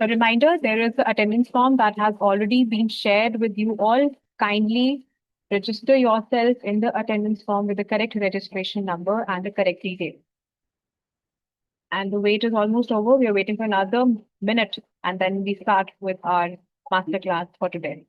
A reminder, there is an attendance form that has already been shared with you all. Kindly register yourself in the attendance form with the correct registration number and the correct details. And the wait is almost over. We are waiting for another minute and then we start with our masterclass for today.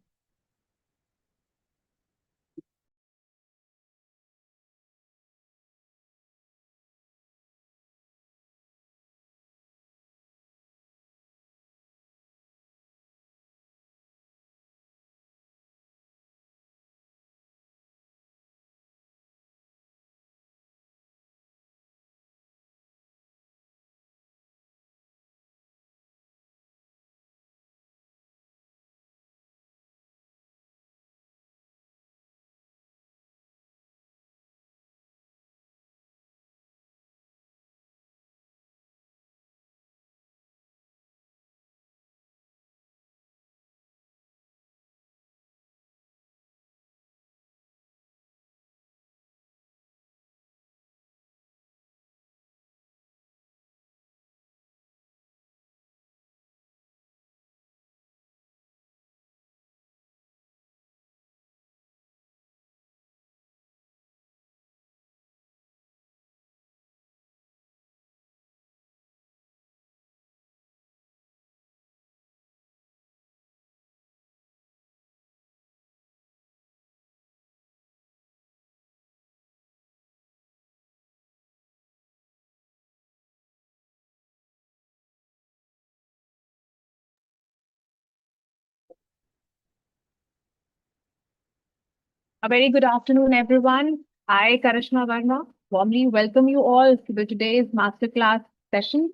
A very good afternoon, everyone. I, Karishma Verma, warmly welcome you all to today's masterclass session.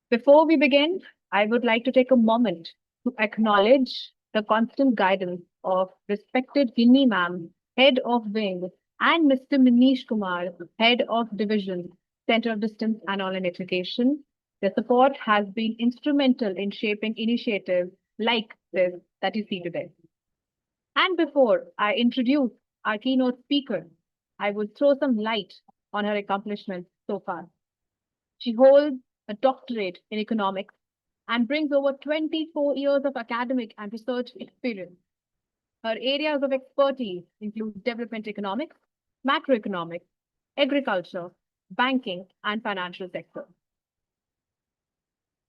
Before we begin, I would like to take a moment to acknowledge the constant guidance of respected Ginni Ma'am, Head of Wing, and Mr. Manish Kumar, Head of Division, Center of Distance and Online Education. Their support has been instrumental in shaping initiatives like this that you see today. And before I introduce our keynote speaker, I would throw some light on her accomplishments so far. She holds a doctorate in economics and brings over 24 years of academic and research experience. Her areas of expertise include development economics, macroeconomics, agriculture, banking, and financial sector.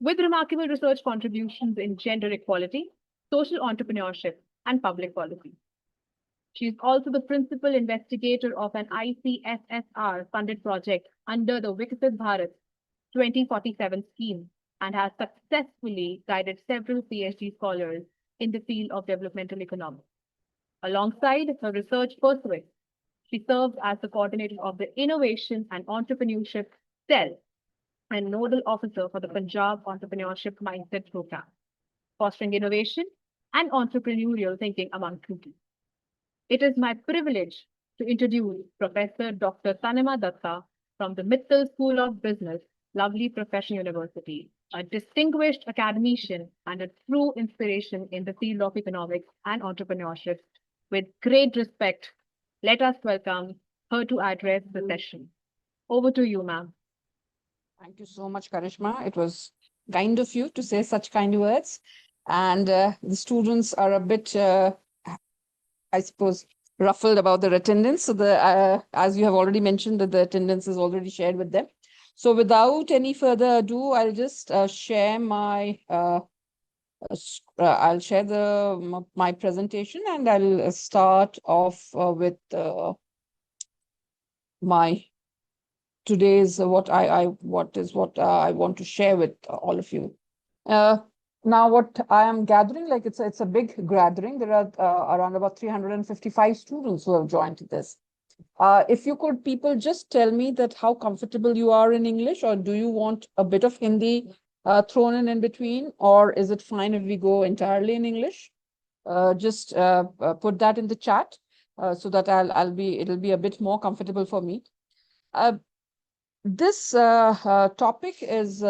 With remarkable research contributions in gender equality, social entrepreneurship, and public policy. She is also the principal investigator of an ICSSR-funded project under the Viksit Bharat 2047 scheme and has successfully guided several PhD scholars in the field of developmental economics. Alongside her research pursuits, she serves as the coordinator of the Innovation and Entrepreneurship Cell and nodal officer for the Punjab Entrepreneurship Mindset Program, fostering innovation and entrepreneurial thinking among students. It is my privilege to introduce Professor Dr. Tanima Dutta from the Mittal School of Business, lovely Professional University, a distinguished academician and a true inspiration in the field of economics and entrepreneurship. With great respect, let us welcome her to address the session. Over to you, ma'am. Thank you so much, Karishma. It was kind of you to say such kind words. And the students are a bit, I suppose, ruffled about their attendance. So as you have already mentioned, that the attendance is already shared with them. So without any further ado, I'll just share my I'll share my presentation, and I'll start off with my today's what I want to share with all of you. Now, what I am gathering, like it's a big gathering. There are around about 355 students who have joined this. If you could, people, just tell me that how comfortable you are in English, or do you want a bit of Hindi thrown in between, or is it fine if we go entirely in English? Just put that in the chat so that it'll be a bit more comfortable for me. This topic is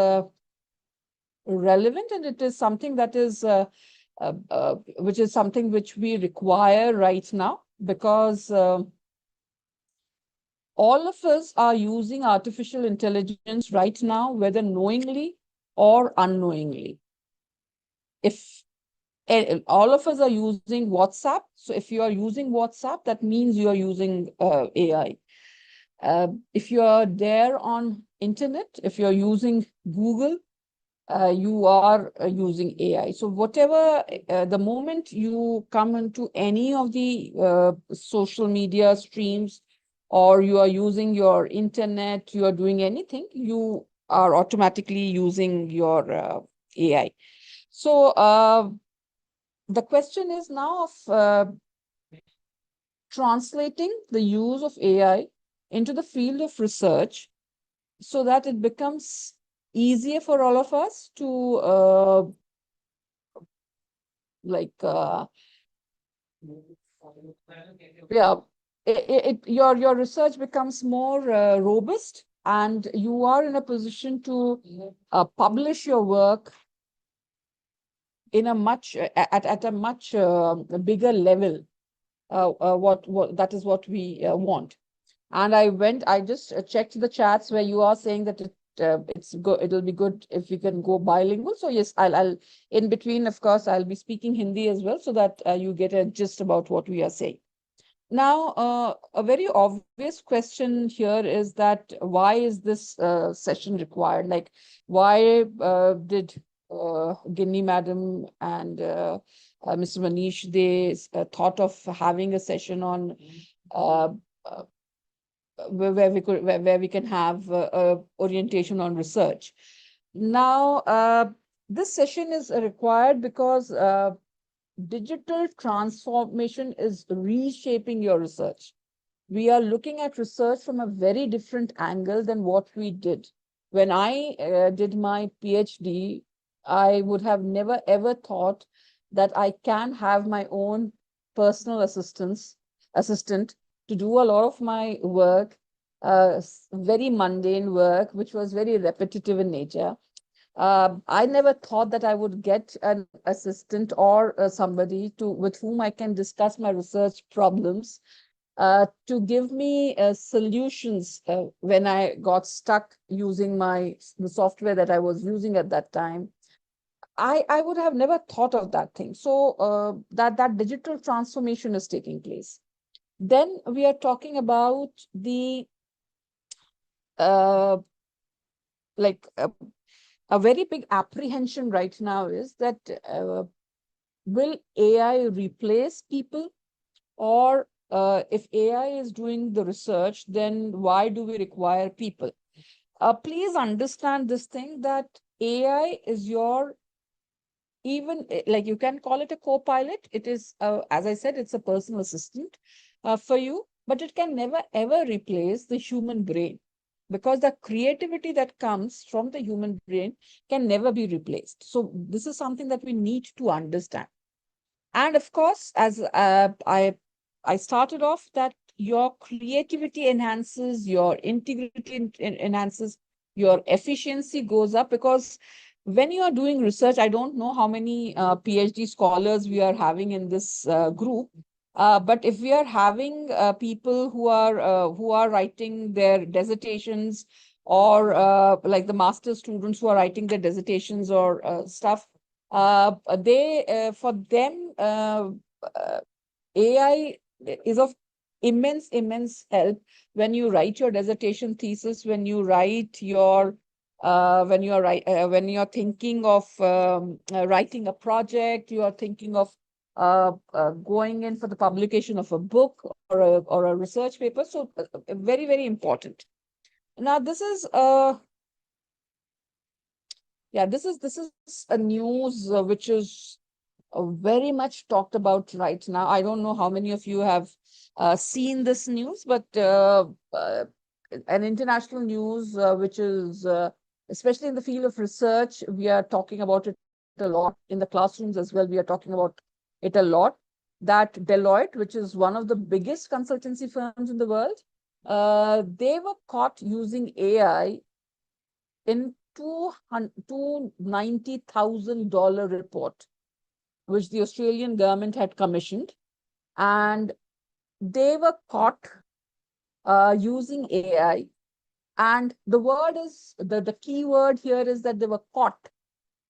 relevant, and it is something that is which is something which we require right now, because all of us are using artificial intelligence right now, whether knowingly or unknowingly. if all of us are using WhatsApp, so if you are using WhatsApp, that means you are using AI. If you are there on internet, if you're using Google, you are using AI. So whatever, the moment you come into any of the social media streams, or you are using your internet, you are doing anything, you are automatically using your AI. So the question is now of translating the use of AI into the field of research so that it becomes easier for all of us to like yeah, your research becomes more robust, and you are in a position to publish your work in a much at a much bigger level. What that is what we want. And I just checked the chats where you are saying that it'll be good if we can go bilingual. So yes, I'll in between, of course, I'll be speaking Hindi as well, so that you get a gist about what we are saying. Now, a very obvious question here is that why is this session required? Like, why did Ginny Madam and Mr. Manish, they thought of having a session on uh, uh, where we can have orientation on research. Now, this session is required because digital transformation is reshaping your research. We are looking at research from a very different angle than what we did. When I did my PhD, I would have never ever thought that I can have my own personal assistant to do a lot of my work, very mundane work, which was very repetitive in nature. I never thought that I would get an assistant or somebody with whom I can discuss my research problems, to give me solutions when I got stuck using the software that I was using at that time. I would have never thought of that thing. So that digital transformation is taking place. Then we are talking about the uh, like a very big apprehension right now is that will AI replace people? Or if AI is doing the research, then why do we require people? Please understand this thing, that AI is your, even like you can call it a co-pilot. It is, as I said, it's a personal assistant for you, but it can never ever replace the human brain, because the creativity that comes from the human brain can never be replaced. So this is something that we need to understand. And of course, as I started off, that your creativity enhances, your integrity enhances, your efficiency goes up, because when you are doing research, I don't know how many PhD scholars we are having in this group, but if we are having people who are writing their dissertations, or like the master students who are writing their dissertations or stuff, for them, uh, AI is of immense help when you write your dissertation thesis, when you write your when you're thinking of writing a project, you are thinking of going in for the publication of a book or a research paper. So very important. Now this is this is a news which is very much talked about right now. I don't know how many of you have seen this news, but an international news which is, especially in the field of research, we are talking about it a lot. In the classrooms as well, we are talking about it a lot. That Deloitte, which is one of the biggest consultancy firms in the world, they were caught using AI in $290,000 report, which the Australian government had commissioned, and they were caught using AI. And the word is, the key word here is that they were caught.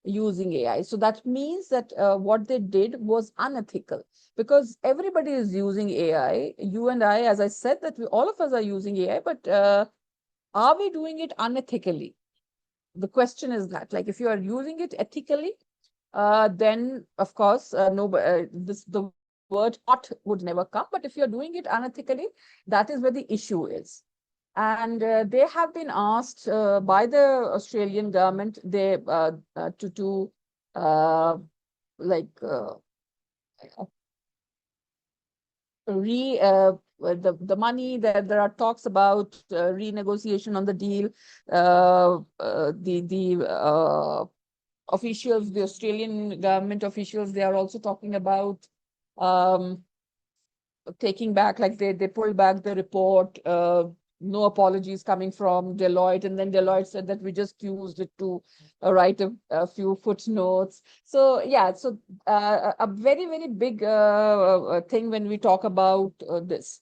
using AI. So that means that what they did was unethical, because everybody is using AI. You and I, as I said, that all of us are using AI, but are we doing it unethically? The question is that, like, if you are using it ethically, then of course, the word "not" would never come. But if you're doing it unethically, that is where the issue is. And they have been asked by the Australian government to like the money, that there are talks about renegotiation on the deal. The officials, the Australian government officials, they are also talking about um, taking back, like they pulled back the report. No apologies coming from Deloitte, and then Deloitte said that we just used it to write a few footnotes. So yeah, so a very, very big thing when we talk about this.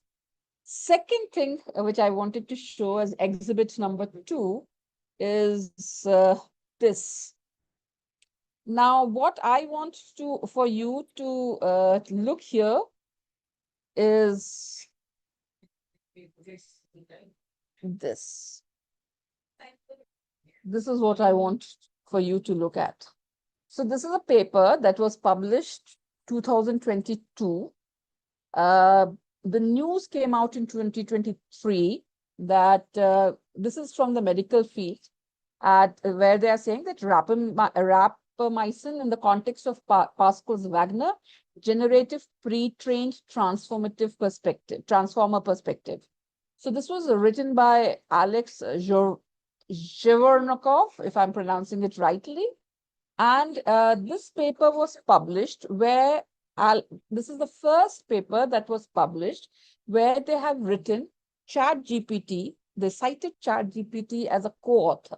Second thing which I wanted to show as exhibit number 2 is this. Now, what I want for you to look here is this. This is what I want for you to look at. So this is a paper that was published 2022. The news came out in 2023 that this is from the medical field, where they are saying that rapamycin in the context of Pascal's Wagner generative pre-trained transformer perspective. So this was written by Alex Zhevornikov, if I'm pronouncing it rightly. And this paper was published where this is the first paper that was published where they have written ChatGPT. They cited ChatGPT as a co-author.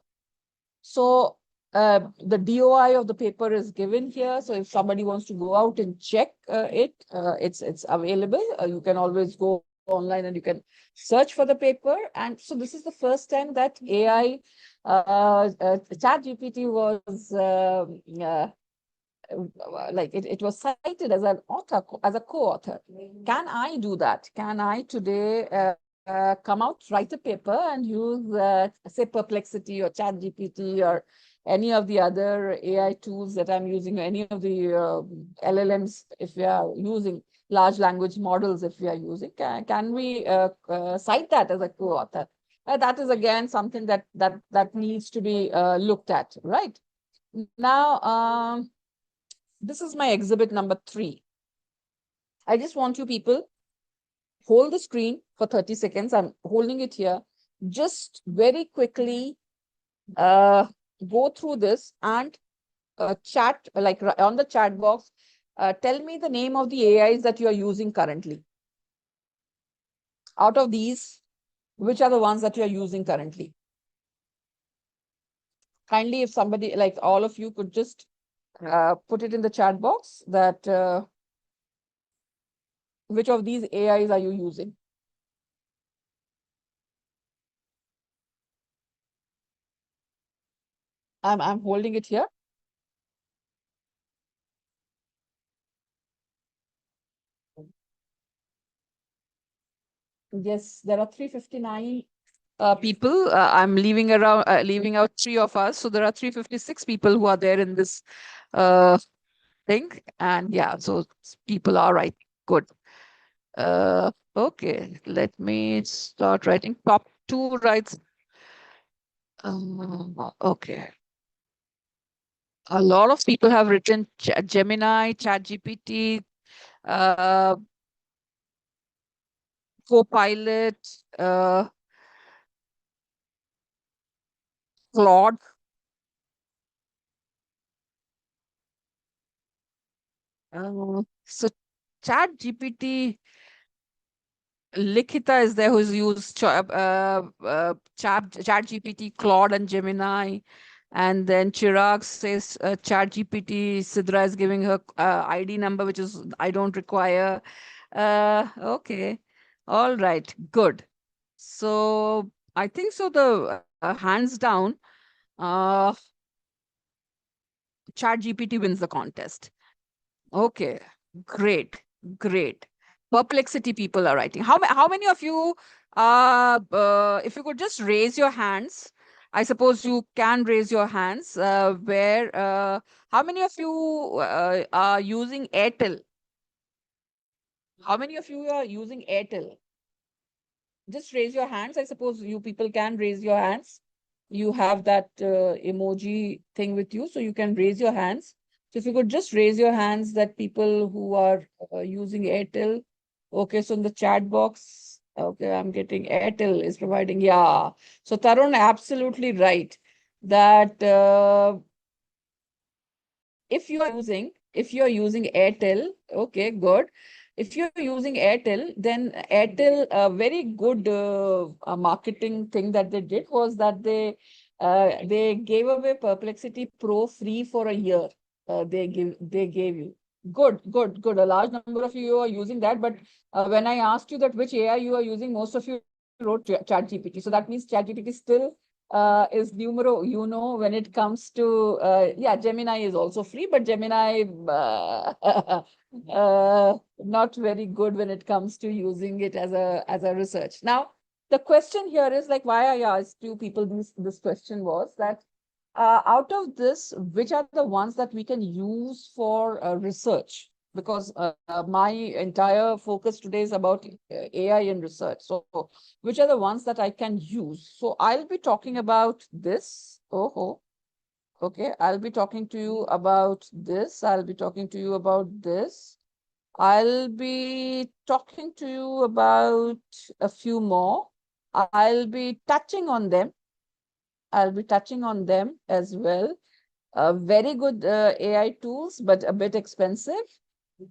So the DOI of the paper is given here. So if somebody wants to go out and check it's available. You can always go online and you can search for the paper. And so this is the first time that AI, ChatGPT was like it was cited as an author, as a co-author. Can I do that? Can I today come out, write a paper and use, say, Perplexity or ChatGPT or any of the other AI tools that I'm using, or any of the LLMs, if we are using large language models, if we are using, can we cite that as a co-author? That is again something that needs to be looked at, right? Now, this is my exhibit number 3. I just want you people hold the screen for 30 seconds. I'm holding it here. Just very quickly go through this and chat, like on the chat box, tell me the name of the AIs that you are using currently. Out of these, which are the ones that you are using currently? Kindly, if somebody, like all of you, could just put it in the chat box that which of these AIs are you using? I'm holding it here. Yes, there are 359 people. I'm leaving out 3 of us. So there are 356 people who are there in this thing. And yeah, so people are right. Good. Okay, let me start writing. Top 2 writes. Okay. A lot of people have written Gemini, ChatGPT, Copilot, Claude. So ChatGPT, Likhita is there who's used ChatGPT, Claude, and Gemini. And then Chirag says ChatGPT, Sidra is giving her ID number, which is I don't require. Okay. All right. Good. So I think so the hands down, ChatGPT wins the contest. Okay, great, great. Perplexity people are writing. How many of you, if you could just raise your hands, I suppose you can raise your hands, how many of you are using Airtel? How many of you are using Airtel? Just raise your hands. I suppose you people can raise your hands. You have that emoji thing with you, so you can raise your hands. So if you could just raise your hands, that people who are using Airtel. Okay, so in the chat box, okay, I'm getting Airtel is providing. Yeah. So Tarun, absolutely right. That if you're using Airtel, okay, good. If you're using Airtel, then Airtel, a very good marketing thing that they did was that they gave away Perplexity Pro free for a year. They gave you. Good, good, good. A large number of you are using that, but when I asked you that which AI you are using, most of you wrote ChatGPT. So that means ChatGPT still is numero uno when it comes to yeah, Gemini is also free, but Gemini not very good when it comes to using it as a research. Now, the question here is like why I asked you people this question was that out of this, which are the ones that we can use for research? Because my entire focus today is about AI and research. So which are the ones that I can use? So I'll be talking about this. Oh, okay. I'll be talking to you about this. I'll be talking to you about this. I'll be talking to you about a few more. I'll be touching on them. I'll be touching on them as well. Very good AI tools, but a bit expensive.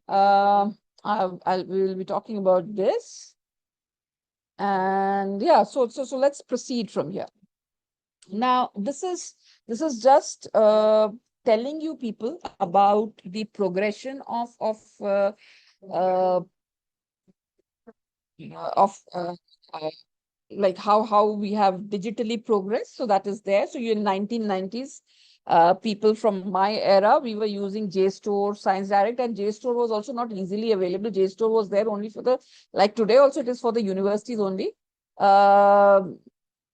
We'll be talking about this. And yeah, so let's proceed from here. Now, this is just telling you people about the progression of uh, like how we have digitally progressed. So that is there. So you in 1990s, people from my era, we were using JSTOR, Science Direct, and JSTOR was also not easily available. JSTOR was there only for the, like today also it is for the universities only.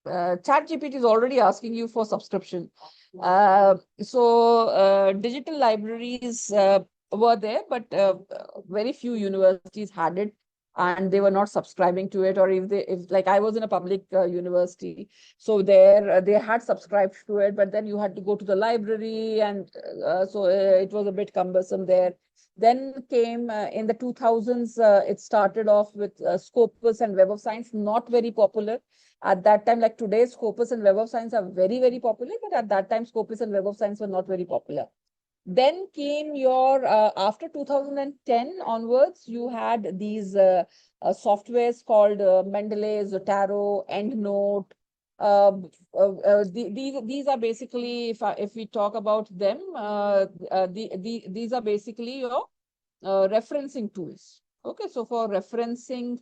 ChatGPT is already asking you for subscription. Digital libraries were there, but very few universities had it, and they were not subscribing to it. Or if like I was in a public university, so there they had subscribed to it, but then you had to go to the library, and it was a bit cumbersome there. Then came in the 2000s, it started off with Scopus and Web of Science, not very popular at that time. Like today, Scopus and Web of Science are very, very popular, but at that time, Scopus and Web of Science were not very popular. Then came your, after 2010 onwards, you had these softwares called Mendeley, Zotero, EndNote. These are basically, if we talk about them, these are basically your referencing tools. Okay, so for referencing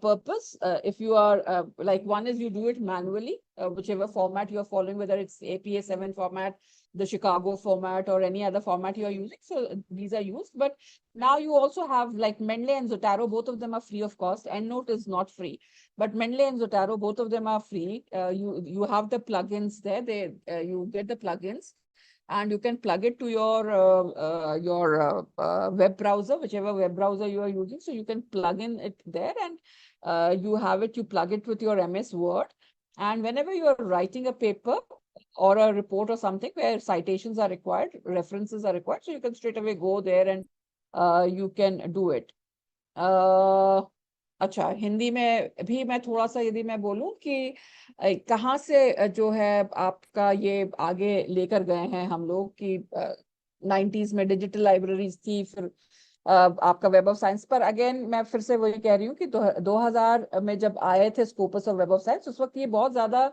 purpose, if you are like, one is you do it manually, whichever format you are following, whether it's APA 7 format, the Chicago format, or any other format you are using. So these are used. But now you also have like Mendeley and Zotero, both of them are free of cost. EndNote is not free, but Mendeley and Zotero, both of them are free. You have the plugins there. You get the plugins, and you can plug it to your web browser, whichever web browser you are using. So you can plug in it there, and you have it. You plug it with your MS Word, and whenever you are writing a paper or a report or something where citations are required, references are required, so you can straight away go there and you can do it. अच्छा, हिंदी में भी मैं थोड़ा सा यदि मैं बोलूं कि कहाँ से जो है आपका ये आगे लेकर गए हैं हम लोग कि 90s में डिजिटल लाइब्रेरीज थी, फिर आपका वेब ऑफ साइंस पर। अगेन मैं फिर से वही कह रही हूँ कि 2000 में जब आए थे स्कोपस और वेब ऑफ साइंस, उस वक्त ये बहुत ज्यादा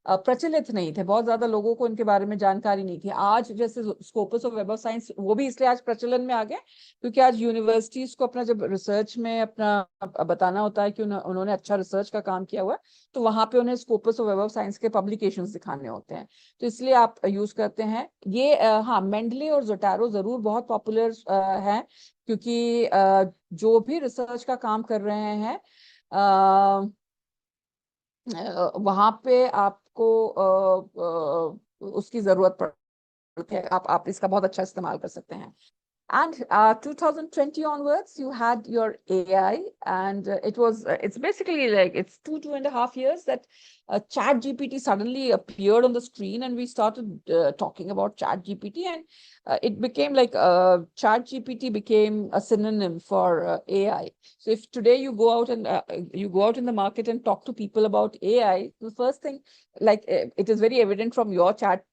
प्रचलित नहीं थे, बहुत ज्यादा लोगों को इनके बारे में जानकारी नहीं थी। आज जैसे Scopus of web of science, वो भी इसलिए आज प्रचलन में आ गया क्योंकि आज यूनिवर्सिटीज को अपना जब रिसर्च में अपना बताना होता है कि उन्होंने अच्छा रिसर्च का काम किया हुआ है, तो वहां पे उन्हें Scopus of web of science के पब्लिकेशंस दिखाने होते हैं, तो इसलिए आप यूज करते हैं ये। हाँ, मेंडले और जोटारो जरूर बहुत पॉपुलर है, क्योंकि जो भी रिसर्च का काम कर रहे हैं वहां पे आपको उसकी जरूरत पड़ती है, आप इसका बहुत अच्छा इस्तेमाल कर सकते हैं। And 2020 onwards, you had your AI, and it's basically like it's 2.5 years that Chat GPT suddenly appeared on the screen, and we started talking about Chat GPT, and it became like Chat GPT became a synonym for AI. So if today you go out and you go out in the market and talk to people about AI, the first thing, like it is very evident from your chat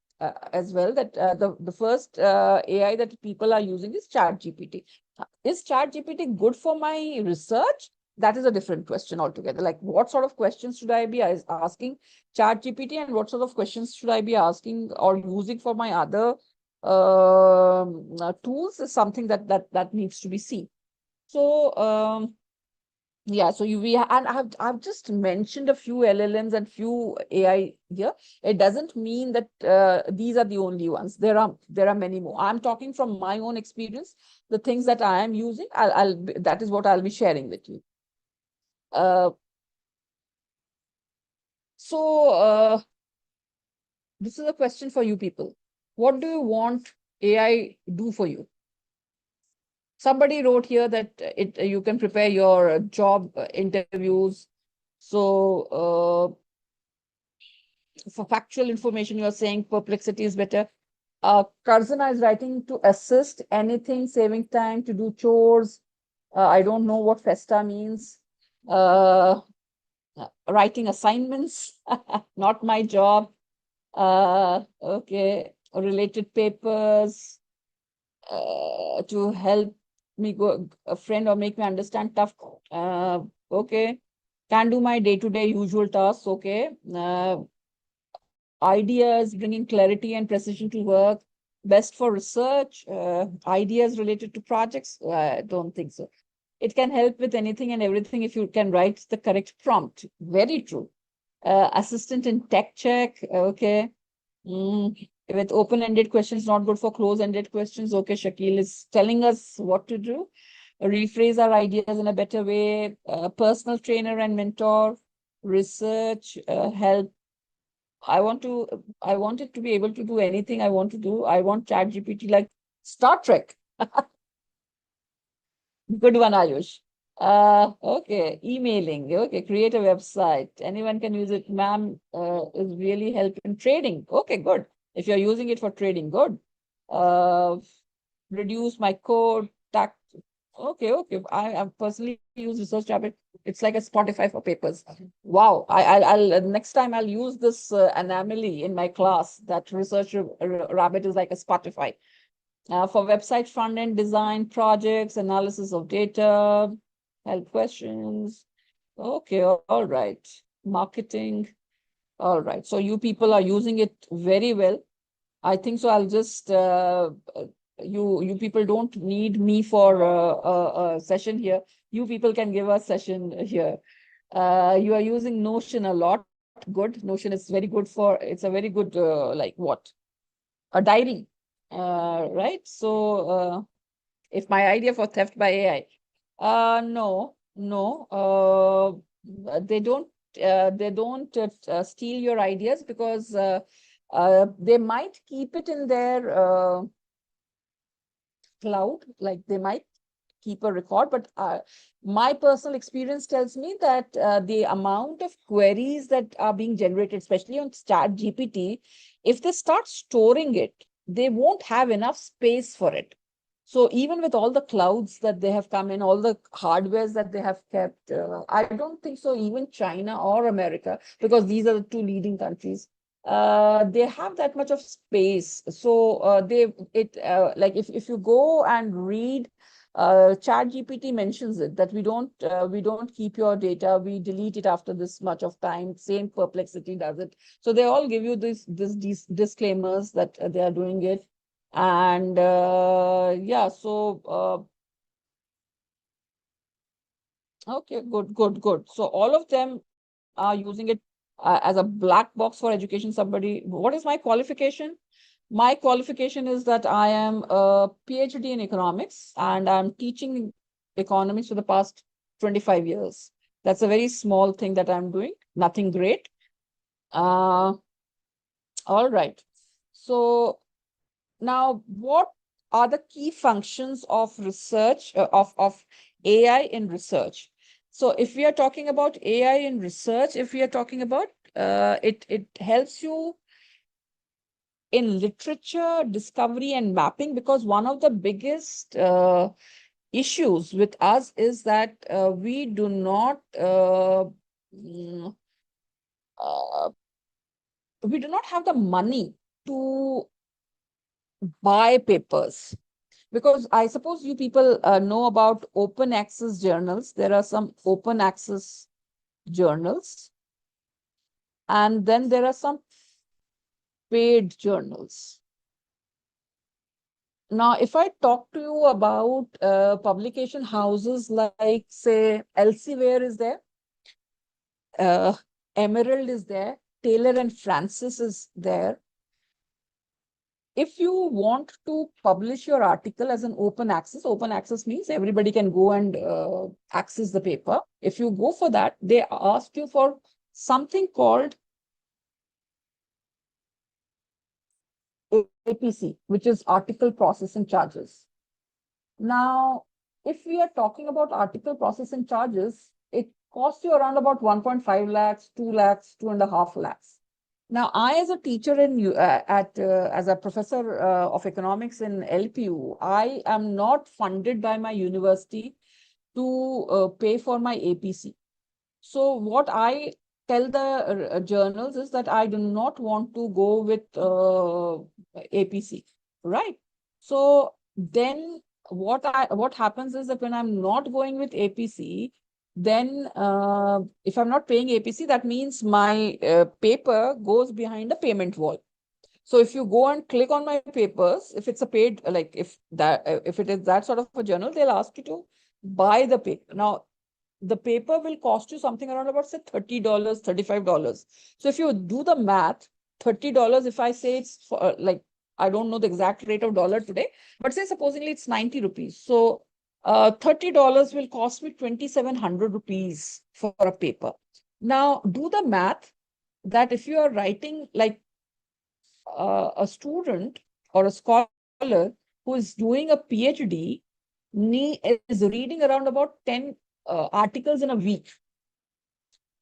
as well, that the first AI that people are using is Chat GPT. Is Chat GPT good for my research? That is a different question altogether. Like, what sort of questions should I be asking Chat GPT, and what sort of questions should I be asking or using for my other tools is something that needs to be seen. So yeah, so and I've just mentioned a few LLMs and few AI here. It doesn't mean that these are the only ones. There are many more. I'm talking from my own experience. The things that I am using, that is what I'll be sharing with you. So this is a question for you people. What do you want AI do for you? Somebody wrote here that you can prepare your job interviews. So for factual information, you're saying Perplexity is better. Karzana is writing to assist anything, saving time to do chores. I don't know what Festa means. Writing assignments, not my job. Okay, related papers to help me go a friend or make me understand tough. Okay, can do my day-to-day usual tasks. Okay. Ideas, bringing clarity and precision to work, best for research, ideas related to projects. I don't think so. It can help with anything and everything if you can write the correct prompt. Very true. Assistant in tech check. Okay. With open-ended questions, not good for close-ended questions. Okay, Shakil is telling us what to do. Rephrase our ideas in a better way. Personal trainer and mentor. Research, help. I want it to be able to do anything I want to do. I want Chat GPT like Star Trek. Good one, Ayush. Okay, emailing. Okay, create a website. Anyone can use it. Ma'am, is really help in trading. Okay, good. If you're using it for trading, good. Reduce my code. Okay. I personally use Research Rabbit. It's like a Spotify for papers. Wow. I'll next time I'll use this anomaly in my class, that Research Rabbit is like a Spotify. For website front-end design, projects, analysis of data, help questions. Okay, all right. Marketing. All right. So you people are using it very well. I think so. I'll just you people don't need me for a session here. You people can give a session here. You are using Notion a lot. Good. Notion is very good for. It's a very good like what? A diary. Right. So if my idea for theft by AI, no. They don't steal your ideas, because they might keep it in their cloud, like they might keep a record, but my personal experience tells me that the amount of queries that are being generated, especially on Chat GPT, if they start storing it, they won't have enough space for it. So even with all the clouds that they have come in, all the hardwares that they have kept, I don't think so even China or America, because these are the two leading countries, they have that much of space. So like if you go and read ChatGPT mentions it, that we don't keep your data, we delete it after this much of time. Same Perplexity does it. So they all give you these disclaimers that they are doing it. And yeah, so okay, good. So all of them are using it as a black box for education. Somebody, what is my qualification? My qualification is that I am a PhD in economics and I'm teaching economics for the past 25 years. That's a very small thing that I'm doing, nothing great. All right. So now, what are the key functions of research, of AI in research? So if we are talking about AI in research, if we are talking about it helps you in literature discovery and mapping, because one of the biggest issues with us is that we do not mm, uh, we do not have the money to buy papers. Because I suppose you people know about open access journals. There are some open access journals, and then there are some paid journals. Now, if I talk to you about publication houses like, say, Elsevier is there, uh, Emerald is there, Taylor and Francis is there. If you want to publish your article as an open access means everybody can go and access the paper. If you go for that, they ask you for something called APC, which is article processing charges. Now, if we are talking about article processing charges, it costs you around about 1.5 lakhs, 2 lakhs, 2.5 lakhs. Now, I, as a teacher as a professor of economics in LPU, I am not funded by my university to pay for my APC. So what I tell the journals is that I do not want to go with APC, right? So then what happens is that when I'm not going with APC, then if I'm not paying APC, that means my paper goes behind a payment wall. So if you go and click on my papers, if it's a paid, like if it is that sort of a journal, they'll ask you to buy the paper. Now, the paper will cost you something around about, say, $30, $35. So if you do the math, $30, if I say it's for, like, I don't know the exact rate of dollar today, but say supposedly it's 90 rupees. So $30 will cost me 2,700 rupees for a paper. Now, do the math that if you are writing like a student or a scholar who is doing a PhD is reading around about 10 articles in a week.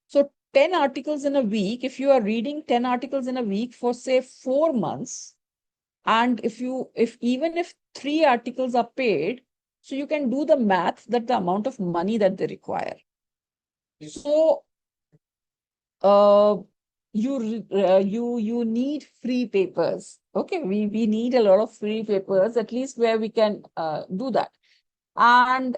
So 10 articles in a week, if you are reading 10 articles in a week for, say, 4 months, and even if 3 articles are paid, so you can do the math that the amount of money that they require. So you need free papers. Okay, we need a lot of free papers, at least where we can do that. And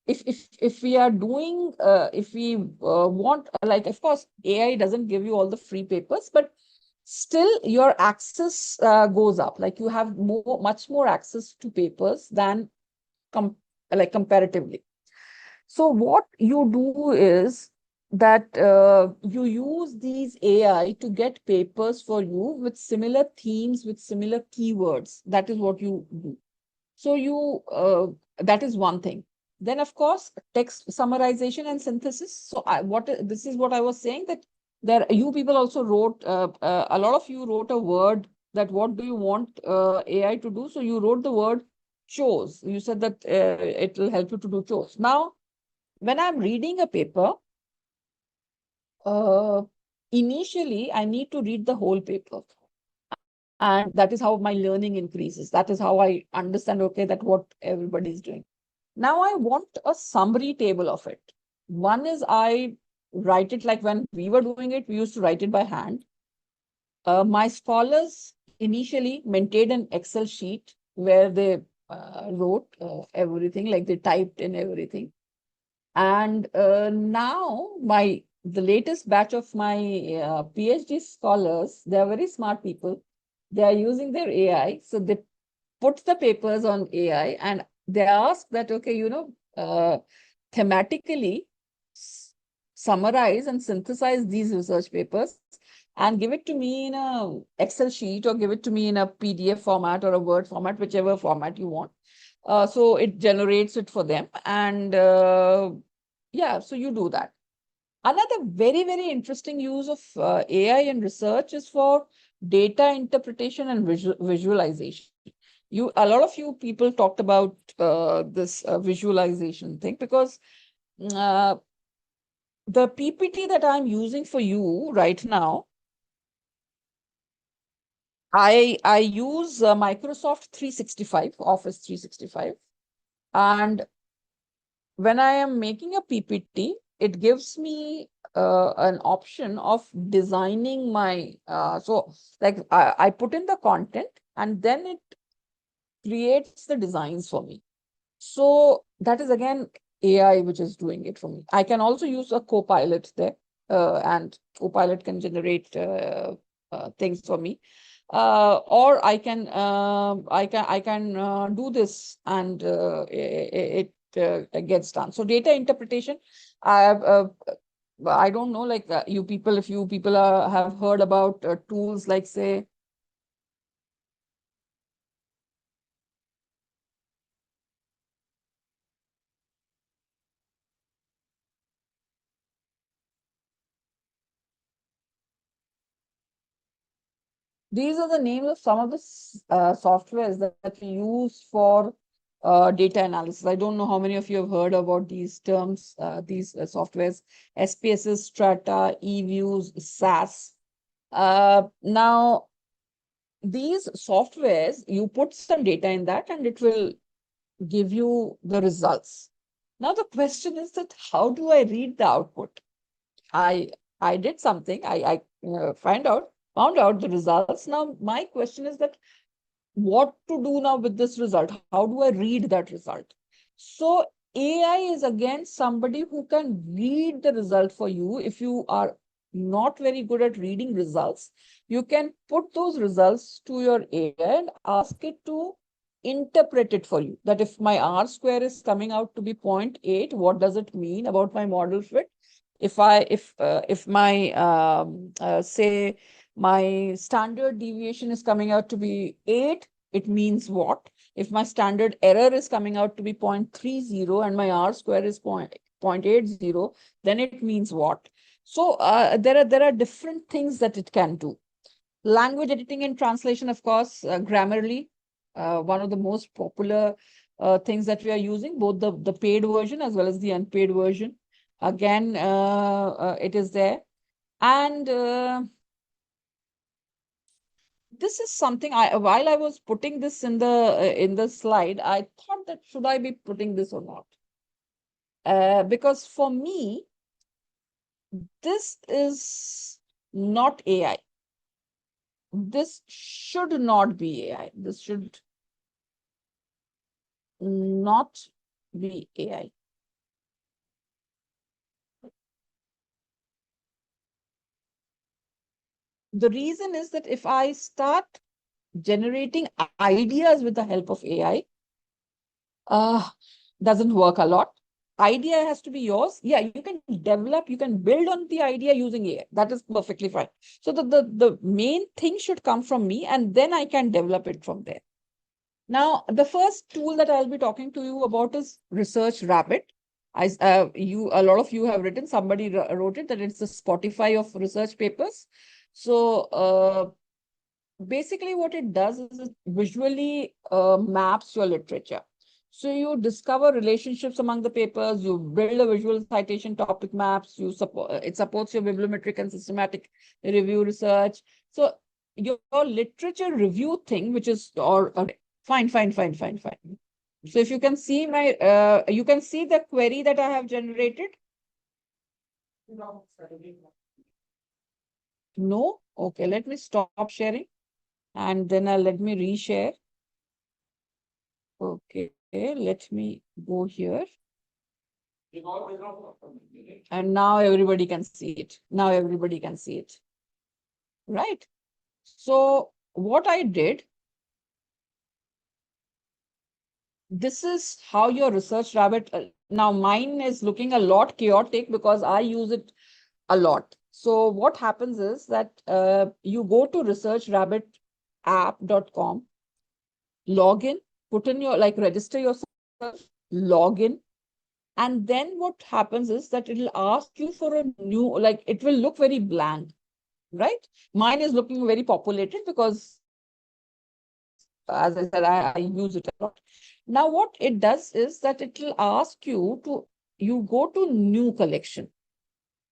if we are doing if we want, like, of course AI doesn't give you all the free papers, but still your access goes up. Like, you have much more access to papers than comparatively. So what you do is that you use these AI to get papers for you with similar themes, with similar keywords. That is what you do. So that is one thing. Then, of course, text summarization and synthesis. So this is what I was saying, that you people also wrote, a lot of you wrote a word that what do you want AI to do? So you wrote the word chose. You said that it will help you to do chose. Now, when I'm reading a paper, initially I need to read the whole paper. And that is how my learning increases. That is how I understand, okay, that what everybody is doing. Now I want a summary table of it. One is I write it, like when we were doing it, we used to write it by hand. My scholars initially maintained an Excel sheet where they wrote everything, like they typed in everything. And now the latest batch of my PhD scholars, they are very smart people. They are using their AI. So they put the papers on AI and they ask that, okay, thematically summarize and synthesize these research papers and give it to me in a Excel sheet or give it to me in a PDF format or a Word format, whichever format you want. So it generates it for them. And yeah, so you do that. Another very, very interesting use of AI in research is for data interpretation and visualization. A lot of you people talked about this visualization thing, because uh, the PPT that I'm using for you right now, I use Microsoft 365, Office 365. And when I am making a PPT, it gives me an option of designing my, so like I put in the content and then it creates the designs for me. So that is again AI which is doing it for me. I can also use a Copilot there, and Copilot can generate things for me. Or I can do this and it gets done. So data interpretation, I don't know, like if you people have heard about tools like, say, these are the names of some of the softwares that we use for data analysis. I don't know how many of you have heard about these terms, these softwares: SPSS, Strata, eViews, SAS. Now, these softwares, you put some data in that and it will give you the results. Now, the question is that how do I read the output? I I did something. I found out the results. Now my question is that what to do now with this result? How do I read that result? So AI is again somebody who can read the result for you. If you are not very good at reading results, you can put those results to your AI and ask it to interpret it for you. That if my R square is coming out to be 0.8, what does it mean about my model fit? If my say my standard deviation is coming out to be 8, it means what? If my standard error is coming out to be 0.30 and my R square is 0.80, then it means what? So there are different things that it can do. Language editing and translation, of course, Grammarly, one of the most popular things that we are using, both the paid version as well as the unpaid version. Again, it is there. And this is something while I was putting this in the slide, I thought that should I be putting this or not? Because for me, this is not AI. This should not be AI. This should not be AI. The reason is that if I start generating ideas with the help of AI, uh, doesn't work a lot. Idea has to be yours. Yeah, you can develop, you can build on the idea using AI. That is perfectly fine. So the main thing should come from me, and then I can develop it from there. Now, the first tool that I'll be talking to you about is Research Rabbit. A lot of you have written, somebody wrote it, that it's the Spotify of research papers. So basically what it does is it visually maps your literature. So you discover relationships among the papers, you build a visual citation topic maps, it supports your bibliometric and systematic review research. So your literature review thing, which is, fine. So if you can see you can see the query that I have generated. No? Okay, let me stop sharing and then let me reshare. Okay, let me go here. And now everybody can see it. Now everybody can see it. Right? So what I did, this is how your research rabbit, now mine is looking a lot chaotic because I use it a lot. So what happens is that you go to researchrabbitapp.com, log in, put in your, like register yourself, log in. And then what happens is that it will ask you for a new, like it will look very blank, right? Mine is looking very populated because, as I said, I use it a lot. Now, what it does is that it will ask you to, you go to new collection.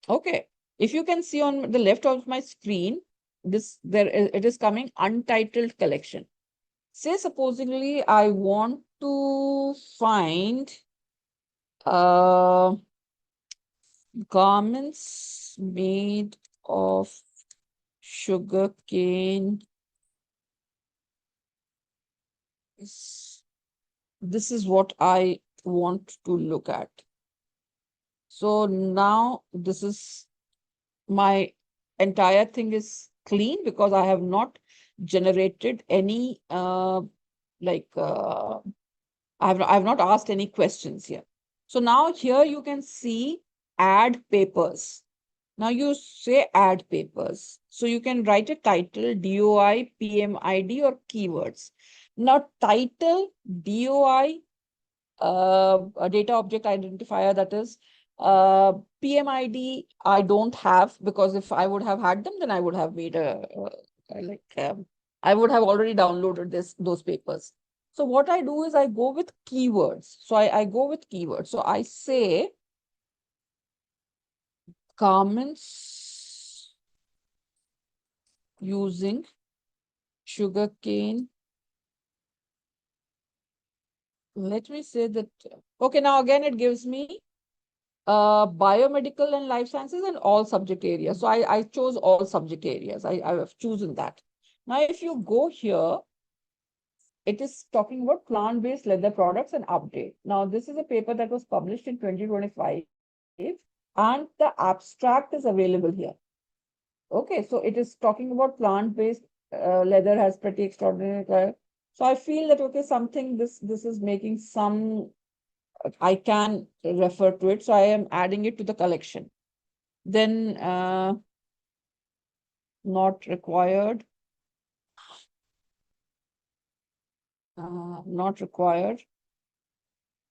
Okay. If you can see on the left of my screen, it is coming untitled collection. Say supposedly I want to find garments made of sugar cane. This is what I want to look at. So now this is, my entire thing is clean because I have not generated any I've not asked any questions here. So now here you can see add papers. Now you say add papers. So you can write a title, DOI, PMID or keywords. Now title, DOI, a data object identifier, that is PMID, I don't have, because if I would have had them, then I would have made I would have already downloaded those papers. So what I do is I go with keywords. So I go with keywords. So I say garments using sugarcane. Let me say that, okay, now again it gives me biomedical and life sciences and all subject areas. So I chose all subject areas. I have chosen that. Now, if you go here, it is talking about plant-based leather products and update. Now, this is a paper that was published in 2025 and the abstract is available here. Okay, so it is talking about plant-based leather has pretty extraordinary. So I feel that, okay, something, this is making some, I can refer to it. So I am adding it to the collection. Then not required. Not required.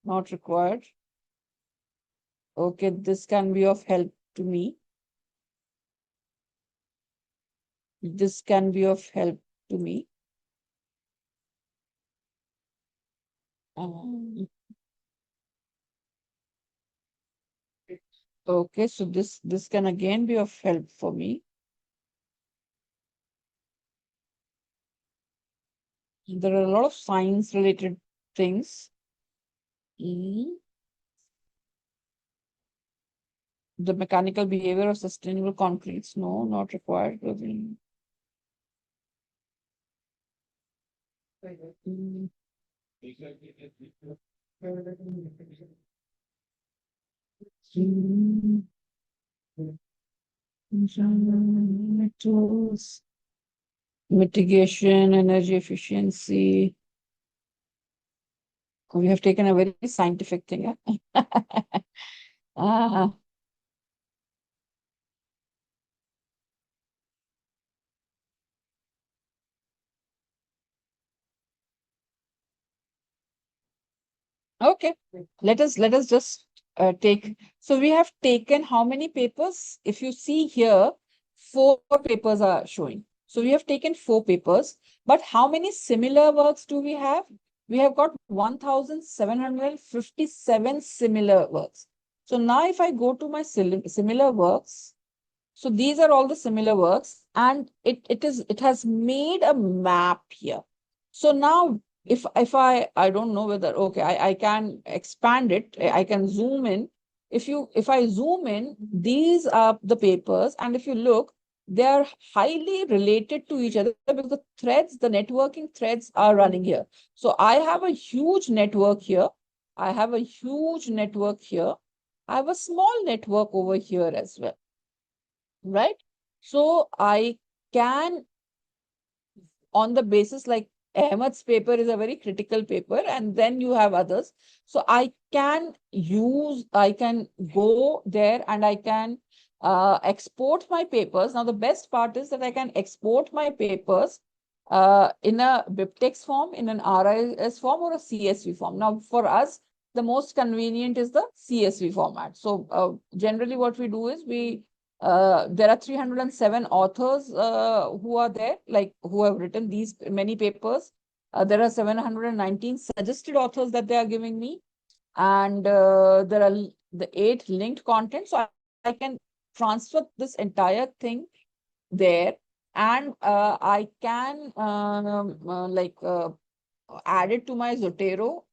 Not required. Okay, this can be of help to me. This can be of help to me. Okay, so this can again be of help for me. There are a lot of science related things. The mechanical behavior of sustainable concretes, no, not required. Tools, mitigation, energy efficiency. We have taken a very scientific thing. Okay, let us just take. So we have taken how many papers? If you see here, 4 papers are showing. So we have taken 4 papers, but how many similar works do we have? We have got 1,757 similar works. So now if I go to my similar works, so these are all the similar works, and it has made a map here. So now if I don't know whether, okay, I can expand it, I can zoom in. If I zoom in, these are the papers, and if you look, they are highly related to each other because the threads, the networking threads are running here. So I have a huge network here. I have a huge network here. I have a small network over here as well, right? So I can, on the basis like Ahmed's paper is a very critical paper, and then you have others. So I can go there and I can export my papers. Now, the best part is that I can export my papers in a BibTeX form, in an RIS form, or a CSV form. Now, for us, the most convenient is the CSV format. So generally what we do is there are 307 authors who are there, like who have written these many papers. There are 719 suggested authors that they are giving me. And there are the 8 linked content. So I can transfer this entire thing there. And I can add it to my Zotero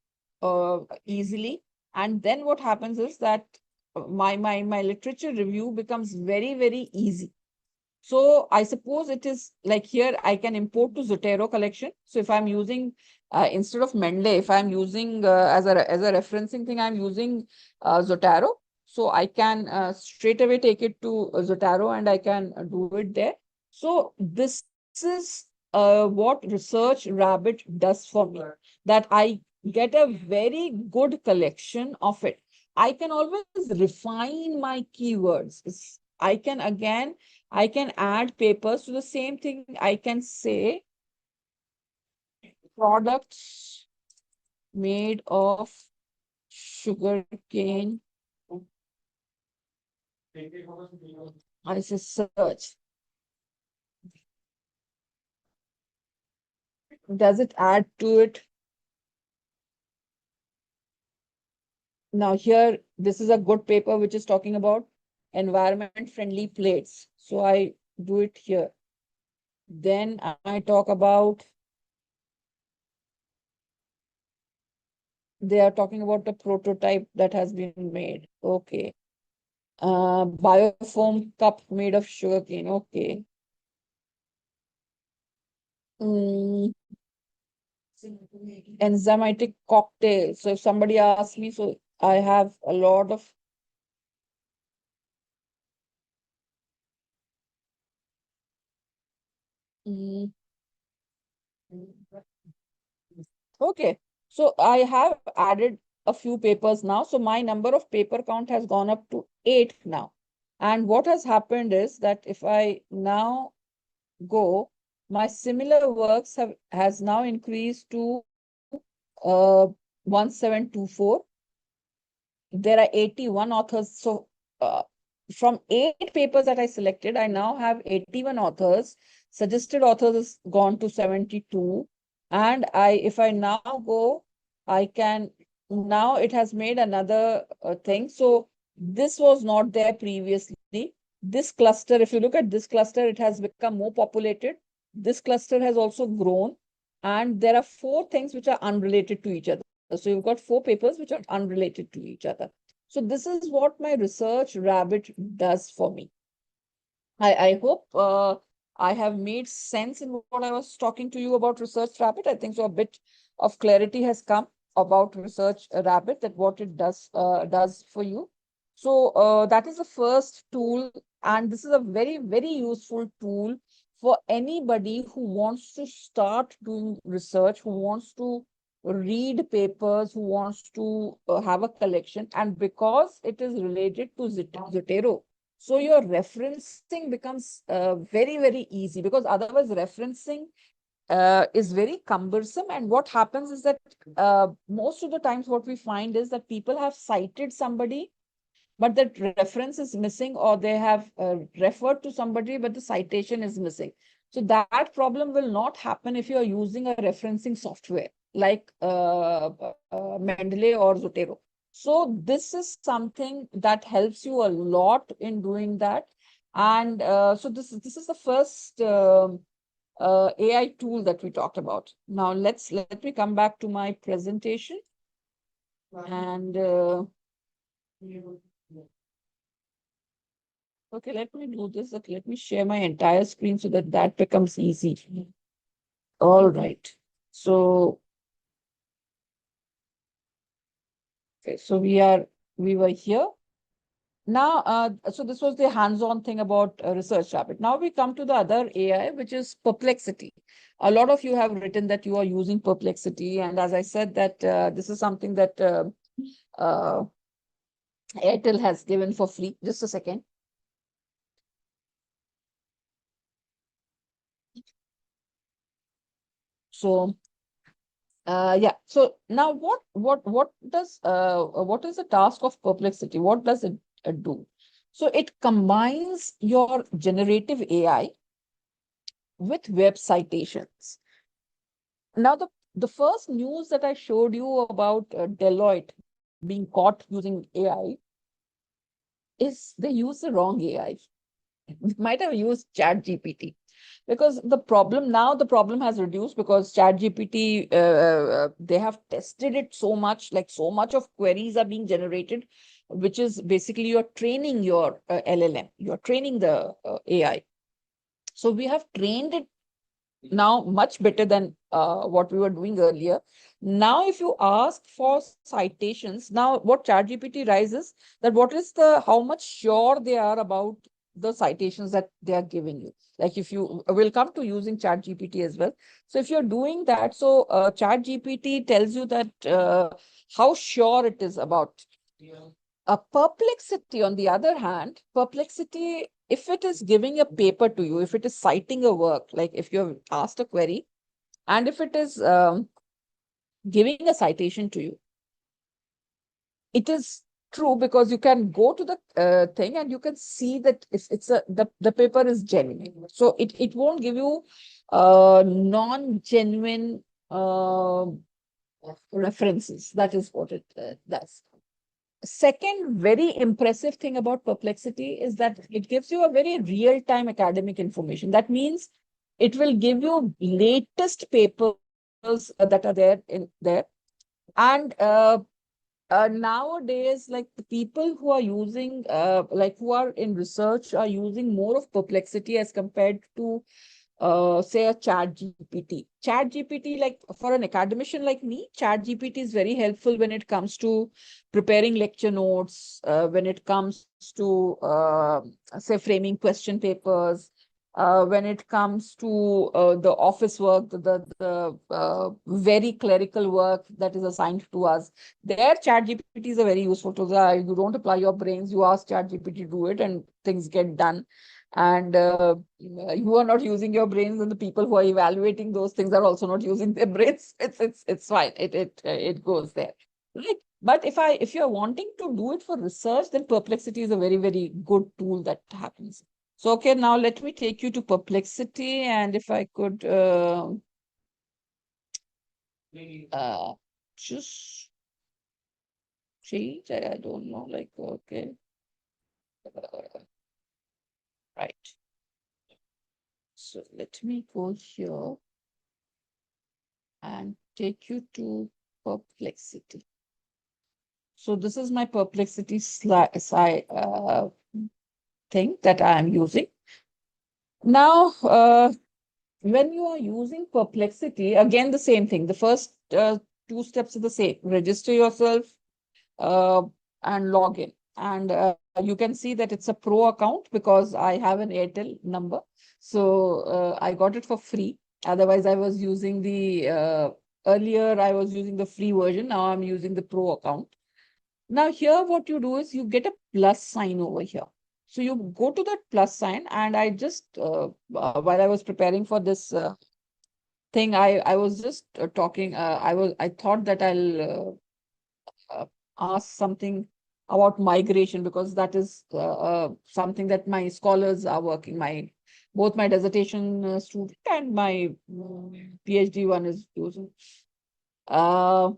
easily. And then what happens is that my literature review becomes very, very easy. So I suppose it is like here I can import to Zotero collection. So if I'm using instead of Mendeley, if I'm using as a referencing thing, I'm using Zotero. So I can straight away take it to Zotero and I can do it there. So this is what Research Rabbit does for me, that I get a very good collection of it. I can always refine my keywords. I can add papers to the same thing. I can say products made of sugarcane. I say search. Does it add to it? Now here, this is a good paper which is talking about environment friendly plates. So I do it here. Then I talk about, they are talking about the prototype that has been made. Okay. Biofoam cup made of sugarcane. Okay. Mm, enzymatic cocktail. So if somebody asks me, so I have a lot of mm, okay. So I have added a few papers now. So my number of paper count has gone up to 8 now. And what has happened is that if I now go, my similar works has now increased to 1724. There are 81 authors. So from 8 papers that I selected, I now have 81 authors. Suggested authors has gone to 72. And if I now go, I can, now it has made another thing. So this was not there previously. This cluster, if you look at this cluster, it has become more populated. This cluster has also grown. And there are 4 things which are unrelated to each other. So you've got 4 papers which are unrelated to each other. So this is what my Research Rabbit does for me. I hope I have made sense in what I was talking to you about Research Rabbit. I think so a bit of clarity has come about Research Rabbit, that what it does for you. So that is the first tool, and this is a very, very useful tool for anybody who wants to start doing research, who wants to read papers, who wants to have a collection. And because it is related to Zotero, so your referencing becomes very, very easy, because otherwise referencing is very cumbersome. And what happens is that most of the times what we find is that people have cited somebody, but that reference is missing, or they have referred to somebody, but the citation is missing. So that problem will not happen if you are using a referencing software like Mendeley or Zotero. So this is something that helps you a lot in doing that. And so this is the first AI tool that we talked about. Now let me come back to my presentation. And Okay, let me do this. Let me share my entire screen so that that becomes easy. All right. So, okay, so we were here. Now, so this was the hands-on thing about research habit. Now we come to the other AI, which is perplexity. A lot of you have written that you are using perplexity. And as I said, that this is something that uh, Airtel has given for free. Just a second. So, yeah. So now what is the task of perplexity? What does it do? So it combines your generative AI with web citations. Now, the first news that I showed you about Deloitte being caught using AI is they use the wrong AI. They might have used ChatGPT because the problem has reduced because ChatGPT, they have tested it so much, like so much of queries are being generated, which is basically you're training your LLM, you're training the AI. So we have trained it now much better than what we were doing earlier. Now, if you ask for citations, now what ChatGPT rises that what is how much sure they are about the citations that they are giving you. Like if you will come to using ChatGPT as well. So if you're doing that, so ChatGPT tells you that how sure it is about. A perplexity, on the other hand, perplexity, if it is giving a paper to you, if it is citing a work, like if you have asked a query, and if it is giving a citation to you, it is true because you can go to the thing and you can see that it's the paper is genuine. So it won't give you non-genuine references. That is what it does. Second very impressive thing about perplexity is that it gives you a very real-time academic information. That means it will give you latest papers that are there. And nowadays, like the people who are using, like who are in research are using more of perplexity as compared to say a ChatGPT. ChatGPT, like for an academician like me, ChatGPT is very helpful when it comes to preparing lecture notes, when it comes to say framing question papers, when it comes to the office work, the very clerical work that is assigned to us. There, ChatGPT is a very useful tool. You don't apply your brains, you ask ChatGPT to do it, and things get done. And you are not using your brains, and the people who are evaluating those things are also not using their brains. It's fine. It goes there, right? But if you're wanting to do it for research, then Perplexity is a very, very good tool that happens. So okay, now let me take you to Perplexity, and if I could just change, I don't know, like okay, right. So let me go here and take you to Perplexity. So this is my Perplexity thing that I am using. Now, when you are using Perplexity, again, the same thing. The first two steps are the same. Register yourself uh, and log in. And you can see that it's a pro account because I have an Airtel number. So I got it for free. Otherwise, I was using earlier I was using the free version. Now I'm using the pro account. Now here what you do is you get a plus sign over here. So you go to that plus sign, and I just, while I was preparing for this thing, I was just talking, I thought that I'll ask something about migration because that is something that my scholars are working, both my dissertation student and my PhD one is using. Uh,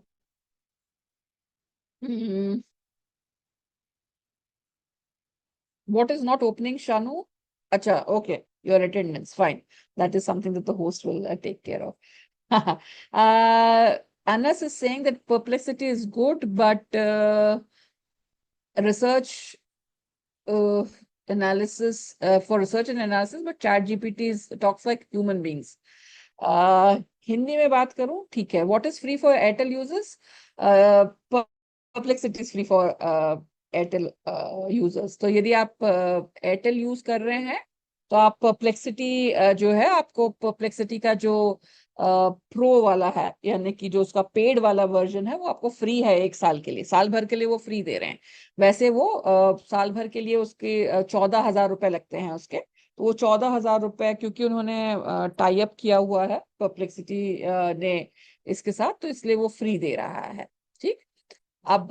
mm, what is not opening, Shanu? Acha, okay, your attendance, fine. That is something that the host will take care of. Anas is saying that Perplexity is good, but research analysis, for research and analysis, but ChatGPT talks like human beings. Hindi में बात करूं, ठीक है. What is free for Airtel users? Perplexity is free for Airtel users. तो यदि आप Airtel use कर रहे हैं तो आप परप्लेक्सिटी जो है, आपको परप्लेक्सिटी का जो प्रो वाला है, यानी कि जो उसका पेड वाला वर्जन है, वो आपको फ्री है 1 साल के लिए. साल भर के लिए वो फ्री दे रहे हैं. वैसे वो साल भर के लिए उसके 14,000 रुपए लगते हैं उसके. तो वो 14,000 रुपए, क्योंकि उन्होंने टाई अप किया हुआ है परप्लेक्सिटी ने इसके साथ, तो इसलिए वो फ्री दे रहा है. ठीक. अब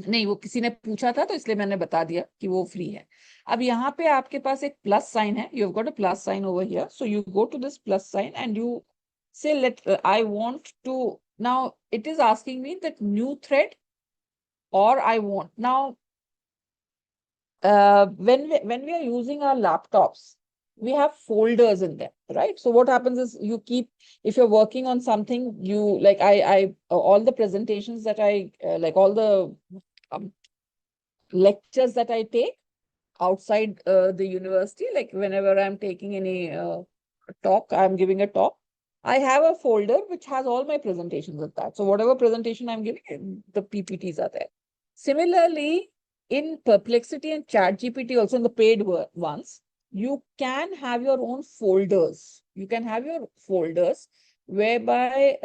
नहीं, वो किसी ने पूछा था तो इसलिए मैंने बता दिया कि वो फ्री है. अब यहाँ पे आपके पास एक प्लस साइन है. You have got a plus sign over here, so you go to this plus sign and you say let I want to, now it is asking me that new thread, or I want now when we are using our laptops, we have folders in them, right? So what happens is you keep, if you're working on something, you like I all the presentations that I like all the lectures that I take outside the university, like whenever I'm taking any talk, I'm giving a talk, I have a folder which has all my presentations of that. So whatever presentation I'm giving, the PPTs are there. Similarly, in Perplexity and ChatGPT, also in the paid ones, you can have your own folders. You can have your folders whereby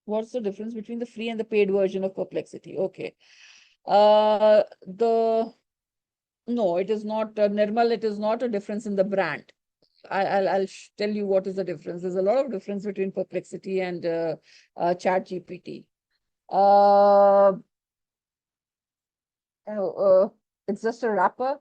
what's the difference between the free and the paid version of Perplexity? Okay. No, it is not, Nirmal, it is not a difference in the brand. I'll tell you what is the difference. There's a lot of difference between Perplexity and ChatGPT. It's just a wrapper.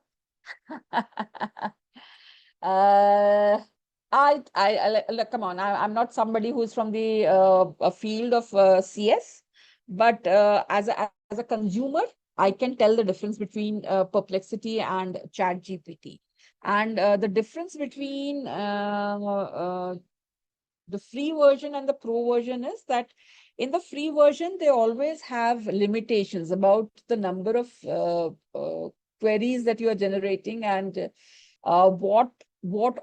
Look, come on, I'm not somebody who's from the field of CS, but as a consumer, I can tell the difference between Perplexity and ChatGPT. And the difference between the free version and the pro version is that in the free version, they always have limitations about the number of queries that you are generating and what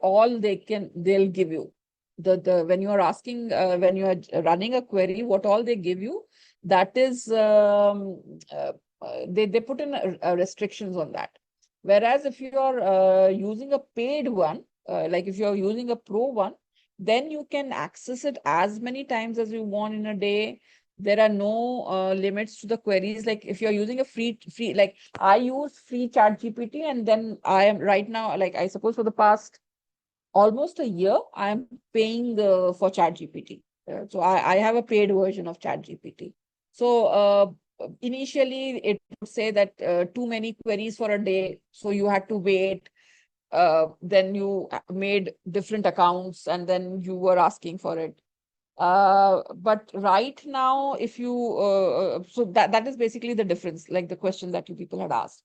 all they'll give you. When you are asking, when you are running a query, what all they give you, that is they put in restrictions on that. Whereas if you are using a paid one, like if you are using a pro one, then you can access it as many times as you want in a day. There are no limits to the queries. Like if you're using a free, like I use free ChatGPT, and then I am right now, like I suppose for the past almost a year, I am paying for ChatGPT. So I have a paid version of ChatGPT. So initially it would say that too many queries for a day, so you had to wait. Then you made different accounts and then you were asking for it. But right now, if you, so that is basically the difference, like the question that you people had asked.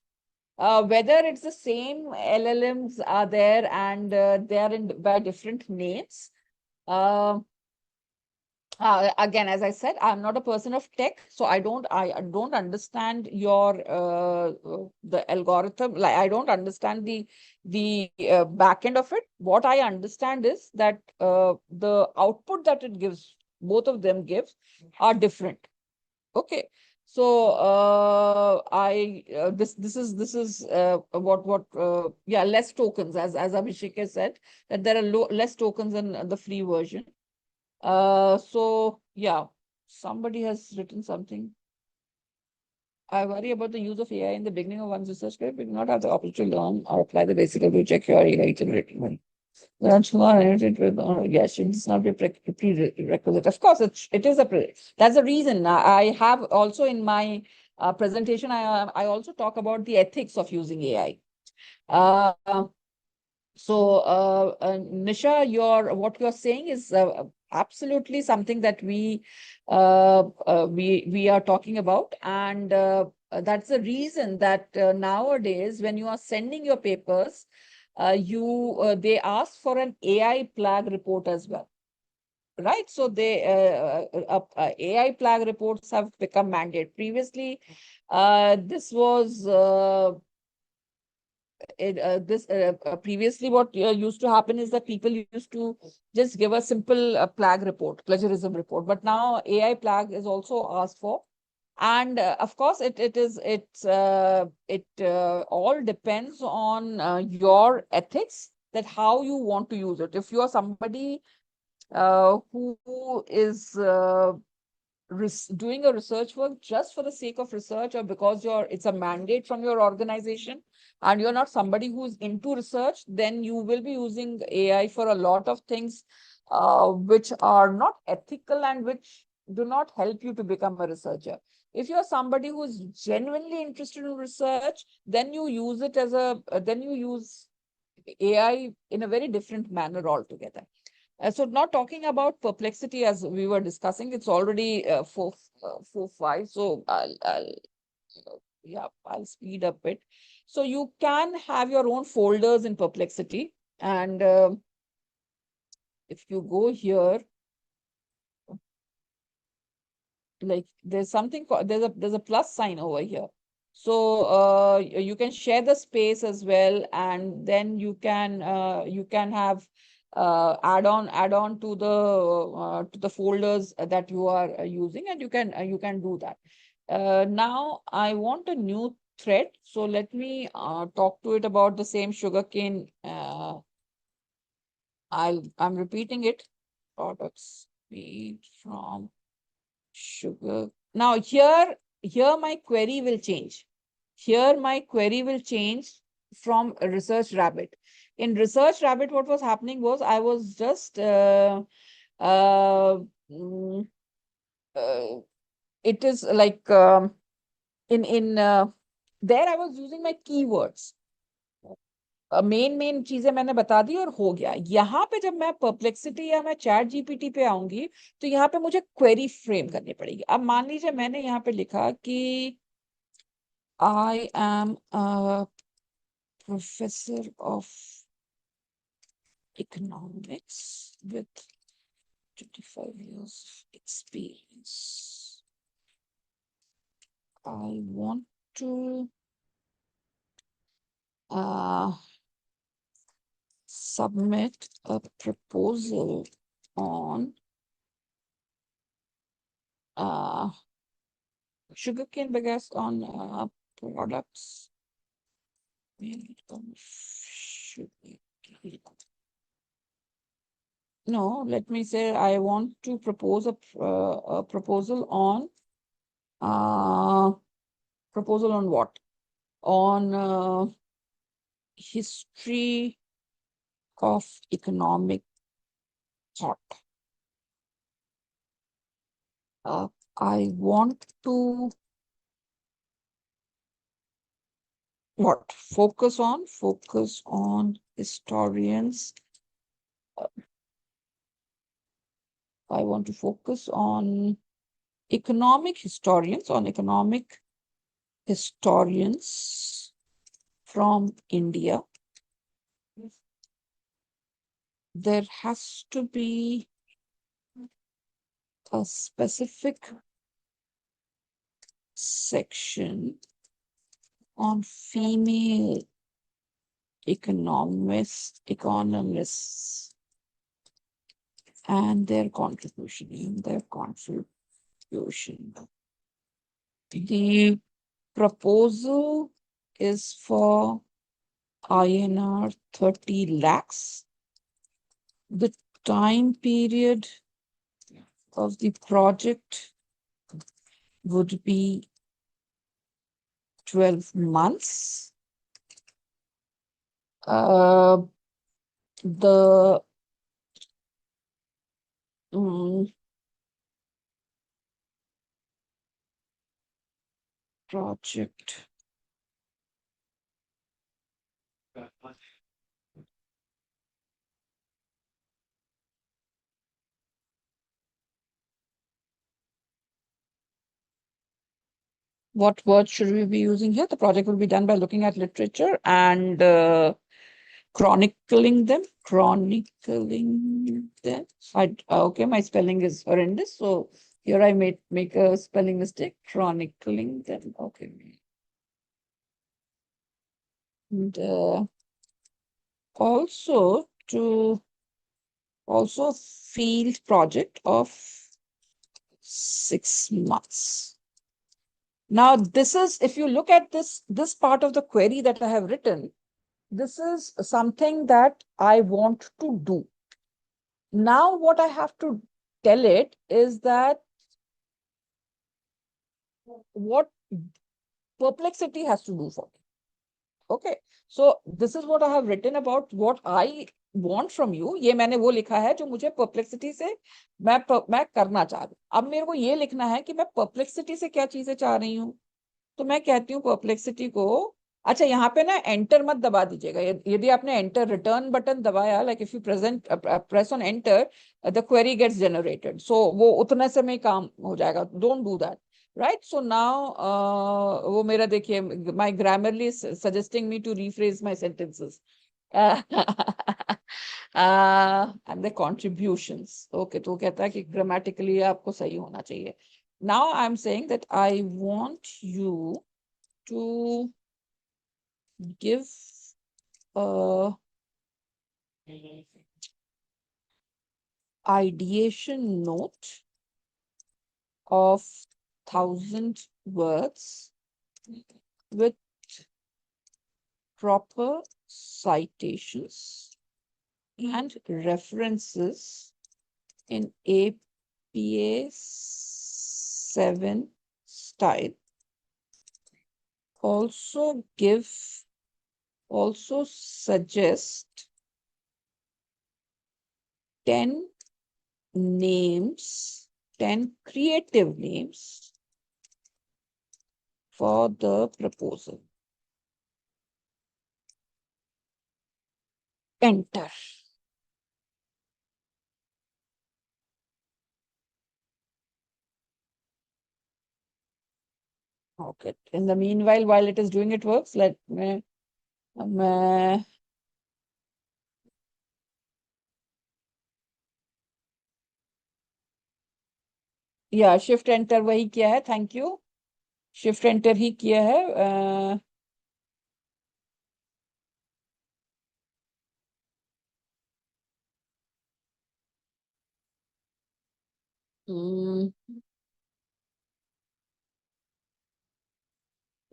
Whether it's the same LLMs are there and they are by different names. Again, as I said, I'm not a person of tech, so I don't understand your the algorithm. Like I don't understand the back end of it. What I understand is that the output that it gives, both of them gives, are different. Okay. So this is what yeah, less tokens, as Abhishek has said, that there are less tokens in the free version. So yeah, somebody has written something. I worry about the use of AI in the beginning of one's research career, but not have the opportunity to learn or apply the basic to check your AI generated money. Yes, it does not be prerequisite. Of course, it is that's the reason. I have also in my presentation, I also talk about the ethics of using AI. Nisha, what you're saying is absolutely something that we are talking about, and that's the reason that nowadays when you are sending your papers, they ask for an AI flag report as well. right? So AI plague reports have become mandate. Previously, this was previously what used to happen is that people used to just give a simple plague report, plagiarism report. But now AI plague is also asked for. And of course, it all depends on your ethics, that how you want to use it. If you are somebody who is doing a research work just for the sake of research, or because it's a mandate from your organization, and you're not somebody who's into research, then you will be using AI for a lot of things which are not ethical and which do not help you to become a researcher. If you're somebody who's genuinely interested in research, then you use it as then you use AI in a very different manner altogether. So not talking about perplexity as we were discussing, it's already 4:05. So I'll speed up it. So you can have your own folders in Perplexity, and if you go here, like there's something called, there's a plus sign over here. So you can share the space as well, and then you can have add on to the folders that you are using, and you can do that. Now I want a new thread, so let me talk to it about the same sugarcane. I'm repeating it. Products made from sugar. Now here my query will change. Here my query will change from a Research Rabbit. In Research Rabbit, what was happening was I was just uh, mm, uh, it is like in there I was using my keywords. Main चीजें मैंने बता दी और हो गया। यहाँ पे जब मैं परप्लेक्सिटी या मैं चैट जीपीटी पे आऊंगी, तो यहाँ पे मुझे क्वेरी फ्रेम करनी पड़ेगी। अब मान लीजिए मैंने यहाँ पे लिखा कि I am a professor of economics with 25 years of experience. I want to submit a proposal on sugarcane bagasse on products made from sugarcane. No, let me say I want to propose a proposal on what? On history of economic thought. I want to what? Focus on historians. I want to focus on economic historians, from India. There has to be a specific section on female economists and their contribution. The proposal is for INR 30 lakhs. The time period of the project would be 12 months. The project what word should we be using here? The project will be done by looking at literature and chronicling them. Okay, my spelling is horrendous. So here I make a spelling mistake. Chronicling them. Okay. And also field project of 6 months. Now, this is, if you look at this part of the query that I have written, this is something that I want to do. Now, what I have to tell it is that what Perplexity has to do for me. Okay, so this is what I have written about what I want from you. ये मैंने वो लिखा है जो मुझे Perplexity से मैं करना चाह रही हूँ. अब मेरे को ये लिखना है कि मैं Perplexity से क्या चीजें चाह रही हूँ. तो मैं कहती हूँ Perplexity को, अच्छा यहाँ पे ना एंटर मत दबा दीजिएगा. यदि आपने एंटर रिटर्न बटन दबाया, like if you press on enter, the query gets generated. So वो उतने से में काम हो जाएगा. Don't do that. Right, so now वो मेरा देखिए, my Grammarly is suggesting me to rephrase my sentences. And the contributions. Okay, तो कहता है कि grammatically आपको सही होना चाहिए. Now I'm saying that I want you to give a ideation note of 1,000 words with proper citations and references in APA 7 style. Also suggest 10 names, 10 creative names for the proposal. Enter. Okay. In the meanwhile, while it is doing its works, let me या shift enter वही किया है. Thank you. Shift enter ही किया है.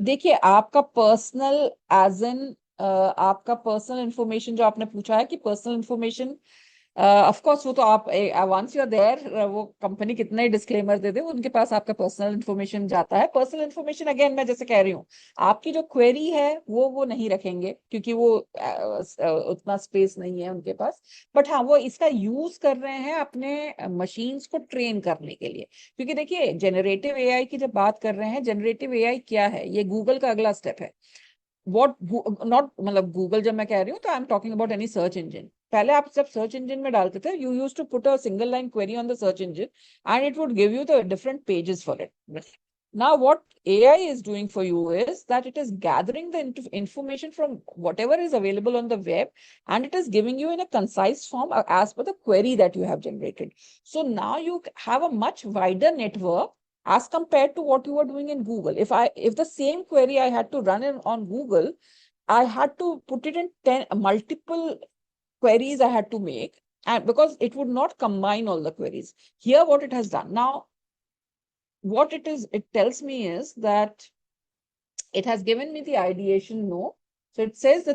देखिए, आपका personal आपका personal information जो आपने पूछा है कि पर्सनल इंफॉर्मेशन, ऑफ कोर्स वो तो आप वंस यू आर देयर, वो कंपनी कितना ही डिस्क्लेमर दे दे, उनके पास आपका पर्सनल इंफॉर्मेशन जाता है. पर्सनल इंफॉर्मेशन अगेन मैं जैसे कह रही हूँ, आपकी जो क्वेरी है वो नहीं रखेंगे क्योंकि वो उतना स्पेस नहीं है उनके पास. बट हाँ, वो इसका यूज कर रहे हैं अपने मशीन्स को ट्रेन करने के लिए. क्योंकि देखिए, जनरेटिव एआई की जब बात कर रहे हैं, जनरेटिव एआई क्या है, ये गूगल का अगला स्टेप है. वॉट नॉट, मतलब गूगल जब मैं कह रही हूँ तो I am talking about any search engine. पहले आप जब सर्च इंजन में डालते थे, you used to put a single line query on the search engine and it would give you the different pages for it. Now, what AI is doing for you is that it is gathering the information from whatever is available on the web, and it is giving you in a concise form as per the query that you have generated. So now you have a much wider network as compared to what you were doing in Google. If the same query I had to run on Google, I had to put it in 10 multiple queries I had to make, and because it would not combine all the queries. Here, what it has done now, what it tells me is that it has given me the ideation note. So it says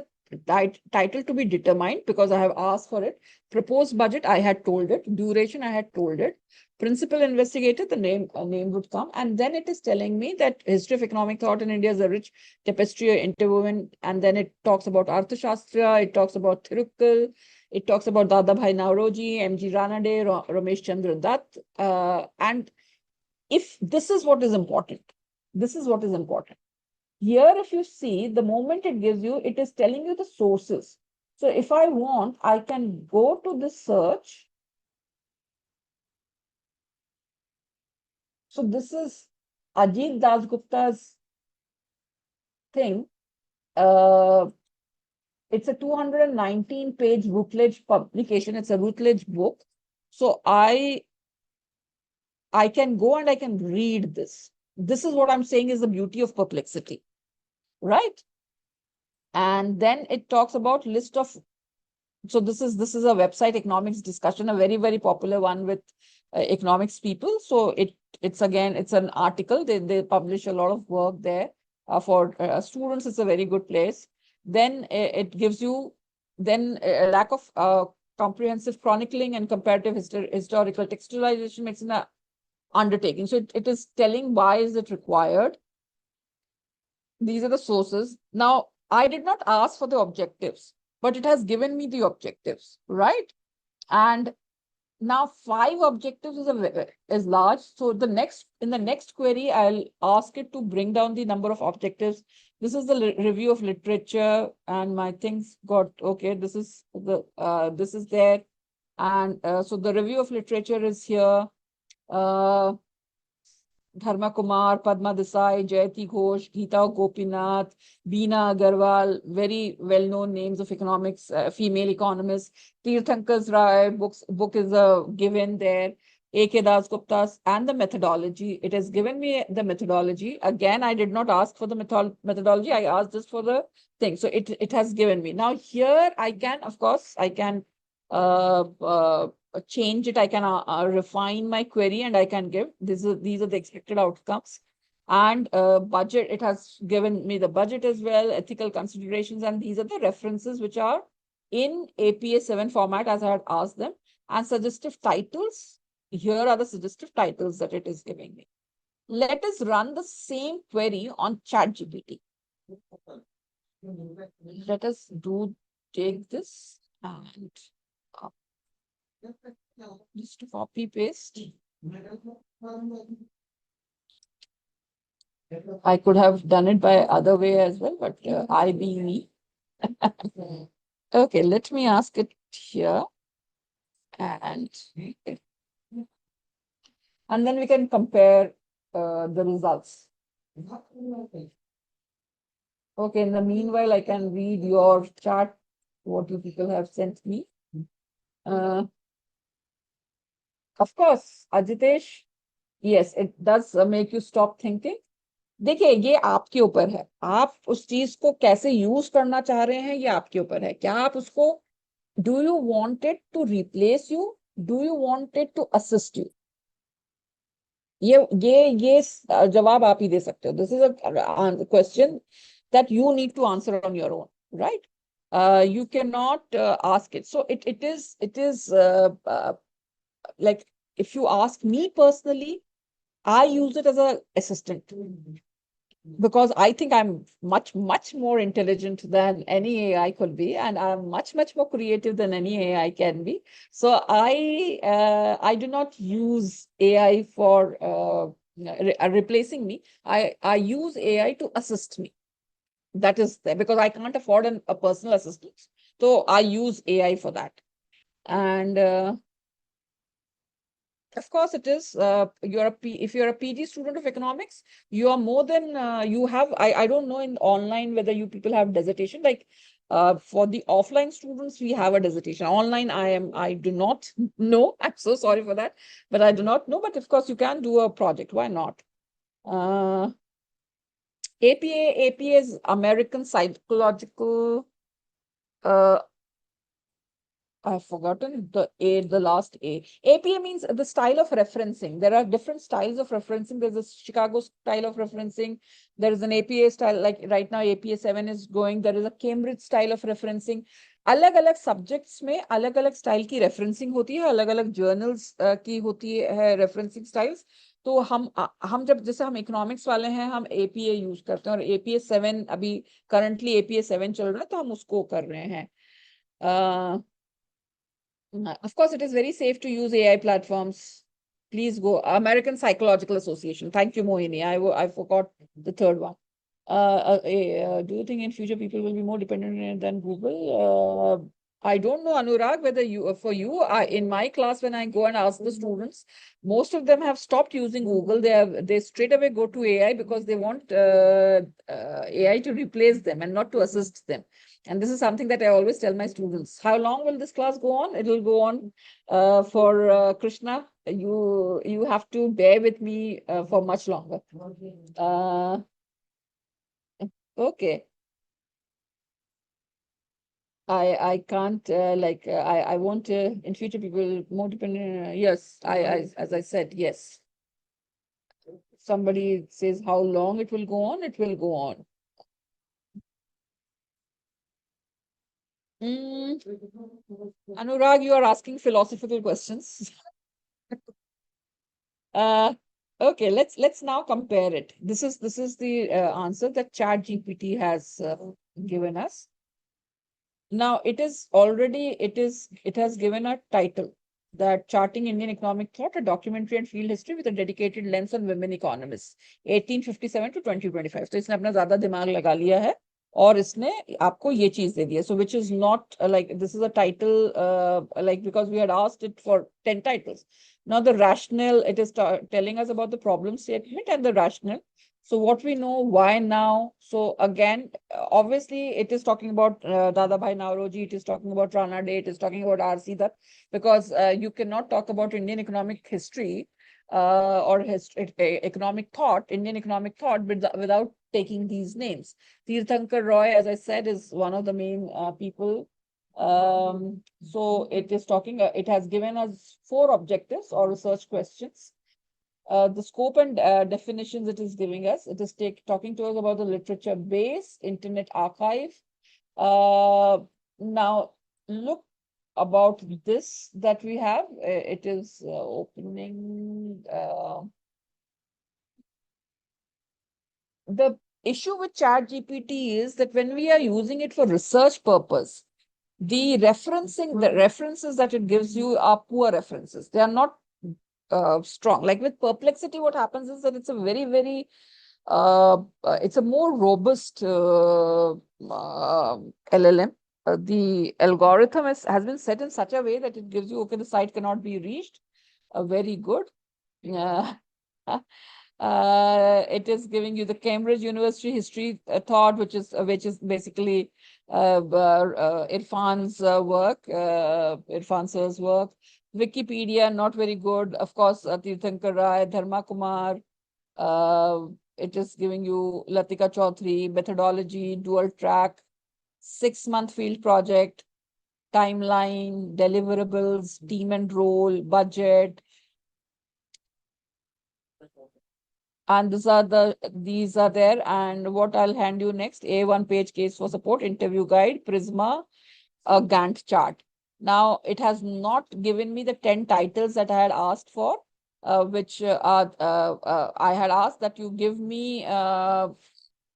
that title to be determined because I have asked for it. Proposed budget, I had told it. Duration, I had told it. Principal investigator, the name would come. And then it is telling me that history of economic thought in India is a rich tapestry interwoven. And then it talks about Arthashastra, it talks about Thirukal, it talks about Dadabhai Nauroji, M.G. Ranade, Ramesh Chandra Dutt. And if this is what is important, this is what is important. Here, if you see, the moment it gives you, it is telling you the sources. So if I want, I can go to the search. So this is Ajit Dasgupta's thing. It's a 219-page Routledge publication. It's a Routledge book. So I can go and I can read this. This is what I'm saying is the beauty of perplexity, right? And then it talks about list of, so this is a website economics discussion, a very, very popular one with economics people. So it's an article. They publish a lot of work there for students. It's a very good place. Then it gives you then a lack of comprehensive chronicling and comparative historical textualization makes an undertaking. So it is telling why is it required. These are the sources. Now, I did not ask for the objectives, but it has given me the objectives, right? And now 5 objectives is large. So in the next query, I'll ask it to bring down the number of objectives. This is the review of literature, and my things got okay. This is there, and so the review of literature is here. Dharma Kumar, Padma Desai, Jayati Ghosh, Geeta Gopinath, Beena Agarwal, very well-known names of economics, female economists. Tirthankar Rai book is given there. A.K. Das Gupta's and the methodology. It has given me the methodology. Again, I did not ask for the methodology. I asked just for the thing. So it has given me. Now here I can, of course, I can change it. I can refine my query and I can give these are the expected outcomes. And budget, it has given me the budget as well, ethical considerations, and these are the references which are in APA 7 format as I had asked them. And suggestive titles, here are the suggestive titles that it is giving me. Let us run the same query on ChatGPT. Let us take this and just copy paste. I could have done it by other way as well, but I being me. Okay, let me ask it here. And then we can compare the results. Okay, in the meanwhile, I can read your chart, what you people have sent me. Of course, Ajitesh, yes, it does make you stop thinking. देखिए ये आपके ऊपर है, आप उस चीज को कैसे यूज करना चाह रहे हैं ये आपके ऊपर है. क्या आप उसको do you want it to replace you, do you want it to assist you? ये जवाब आप ही दे सकते हो. This is a question that you need to answer on your own, right? You cannot ask it. So it is like, if you ask me personally, I use it as an assistant because I think I'm much more intelligent than any AI could be, and I'm much more creative than any AI can be. So I do not use AI for replacing me. I use AI to assist me. That is there because I can't afford a personal assistant. So I use AI for that. And of course, it is. If you're a PG student of economics, you are more than you have. I don't know in online whether you people have dissertation. Like for the offline students, we have a dissertation. Online, I do not know. I'm so sorry for that, but I do not know. But of course, you can do a project. Why not? APA is American Psychological. I've forgotten the last A. APA means the style of referencing. There are different styles of referencing. There's a Chicago style of referencing. There is an APA style, like right now APA 7 is going. There is a Cambridge style of referencing. अलग-अलग subjects में अलग-अलग style की referencing होती है, अलग-अलग journals की होती है referencing styles. तो हम जब जैसे हम economics वाले हैं, हम APA use करते हैं और APA 7 अभी currently APA 7 चल रहा है, तो हम उसको कर रहे हैं. Of course, it is very safe to use AI platforms. Please go. American Psychological Association. Thank you, Mohini. I forgot the third one. Do you think in future people will be more dependent than Google? I don't know, Anurag, whether for you, in my class, when I go and ask the students, most of them have stopped using Google. They straight away go to AI because they want AI to replace them and not to assist them. And this is something that I always tell my students. How long will this class go on? It will go on for Krishna. You have to bear with me for much longer. Uh, okay. I can't I want in future people more dependent. Yes, I as I said, yes. Somebody says how long it will go on, it will go on. Mm, Anurag, you are asking philosophical questions. uh, okay, let's now compare it. This is the answer that ChatGPT has given us. Now it has given a title that Charting Indian Economic Thought, a documentary and field history with a dedicated lens on women economists, 1857 to 2025. तो इसने अपना ज्यादा दिमाग लगा लिया है और इसने आपको ये चीज दे दी है. So which is not like this is a title like because we had asked it for 10 titles. Now the rationale, it is telling us about the problem statement and the rationale. So what we know, why now? So again, obviously it is talking about Dadabhai Nauroji, it is talking about Rana Day, it is talking about R.C. Dutt, because you cannot talk about Indian economic history or economic thought, Indian economic thought without taking these names. Tirthankar Roy, as I said, is one of the main people. So it is talking, it has given us 4 objectives or research questions. The scope and definitions it is giving us. It is talking to us about the literature base, internet archive. Now, look about this that we have. It is opening. The issue with ChatGPT is that when we are using it for research purpose, the references that it gives you are poor references. They are not strong. Like with Perplexity, what happens is that it's a very, it's a more robust LLM. The algorithm has been set in such a way that it gives you, okay, the site cannot be reached. Very good. It is giving you the Cambridge University history thought, which is basically Irfan's work, Irfan sir's work. Wikipedia, not very good. Of course, Tirthankar Rai, Dharma Kumar. It is giving you Latika Chaudhary, methodology, dual track, 6-month field project, timeline, deliverables, team and role, budget. And these are there. And what I'll hand you next, A1 page case for support, interview guide, Prisma, a Gantt chart. Now, it has not given me the 10 titles that I had asked for, which I had asked that you give me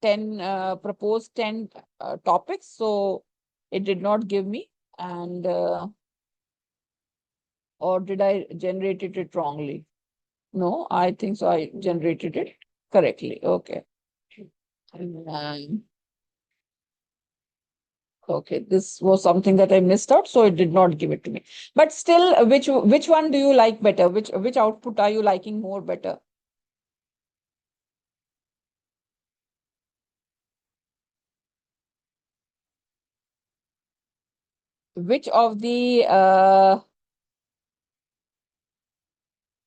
10, proposed 10 topics. So it did not give me. And, or did I generate it wrongly? No, I think so. I generated it correctly. Okay. Okay, this was something that I missed out, so it did not give it to me. But still, which one do you like better? Which output are you liking more better? Which of the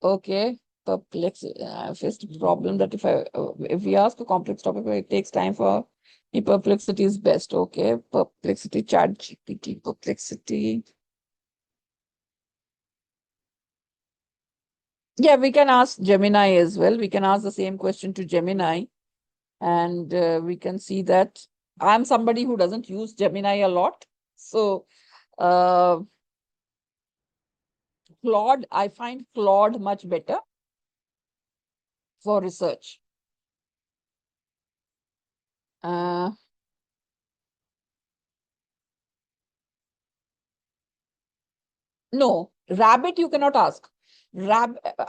okay, perplex. I faced a problem that if we ask a complex topic, it takes time for the perplexity is best. Okay, perplexity, chat GPT, perplexity. Yeah, we can ask Gemini as well. We can ask the same question to Gemini, and we can see that I'm somebody who doesn't use Gemini a lot. So, Claude, I find Claude much better for research. No, Rabbit you cannot ask.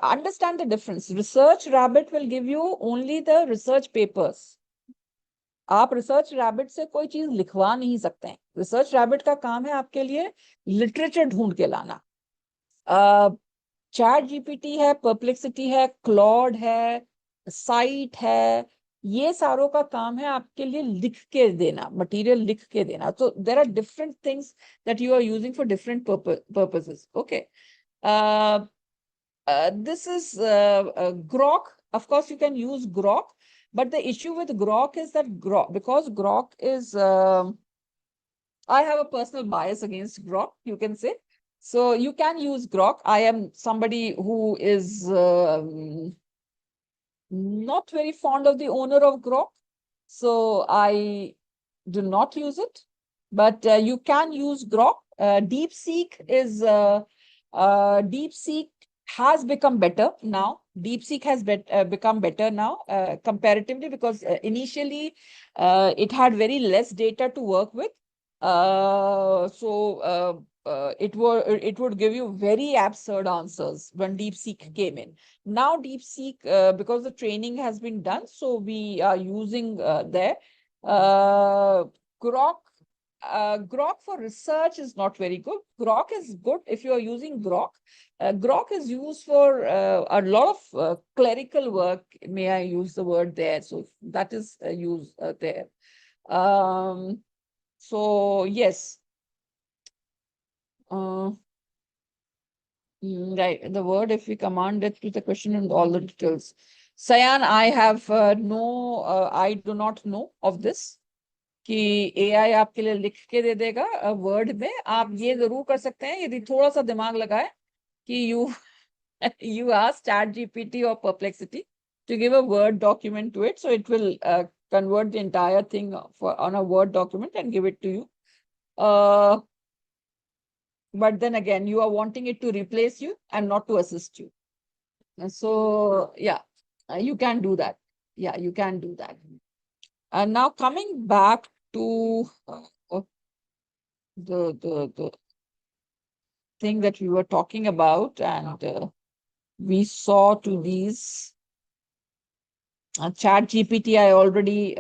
Understand the difference. Research Rabbit will give you only the research papers. आप research rabbit से कोई चीज लिखवा नहीं सकते हैं। Research rabbit का काम है आपके लिए लिटरेचर ढूंढ के लाना। चैट जीपीटी है, परप्लेक्सिटी है, क्लॉड है, साइट है, ये सारों का काम है आपके लिए लिख के देना, मटेरियल लिख के देना। तो there are different things that you are using for different purposes. Okay, this is Grok. Of course, you can use Grok, but the issue with Grok is that because Grok is, I have a personal bias against Grok, you can say. So you can use Grok. I am somebody who is not very fond of the owner of Grok, so I do not use it. But you can use Grok. DeepSeek is DeepSeek has become better now. DeepSeek has become better now comparatively, because initially it had very less data to work with. It would give you very absurd answers when DeepSeek came in. Now DeepSeek, because the training has been done, so we are using there. Grok, Grok for research is not very good. Grok is good if you are using Grok. Grok is used for a lot of clerical work. May I use the word there? So that is used there. So yes. Right, the word, if we command it with the question and all the details. Sayan, I have I do not know of this. कि AI आपके लिए लिख के दे देगा word में। आप ये जरूर कर सकते हैं यदि थोड़ा सा दिमाग लगाए कि you ask ChatGPT or Perplexity to give a Word document to it, so it will convert the entire thing on a Word document and give it to you. But then again, you are wanting it to replace you and not to assist you. So yeah, you can do that. Yeah, you can do that. And now coming back to the thing that we were talking about, and we saw to these Chat GPT. I already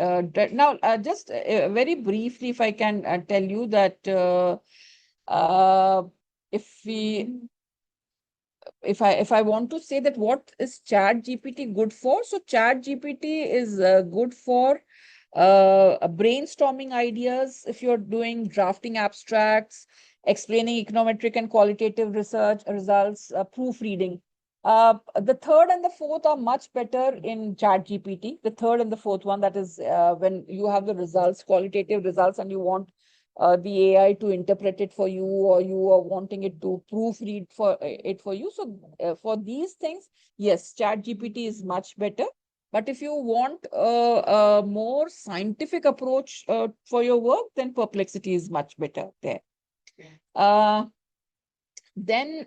now just very briefly, if I can tell you that if I want to say that what is Chat GPT good for, so Chat GPT is good for brainstorming ideas. If you're doing drafting abstracts, explaining econometric and qualitative research results, proofreading. The third and the fourth are much better in Chat GPT. The third and the fourth one, that is when you have the results, qualitative results, and you want the AI to interpret it for you, or you are wanting it to proofread for you. So for these things, yes, Chat GPT is much better. But if you want a more scientific approach for your work, then Perplexity is much better there. Then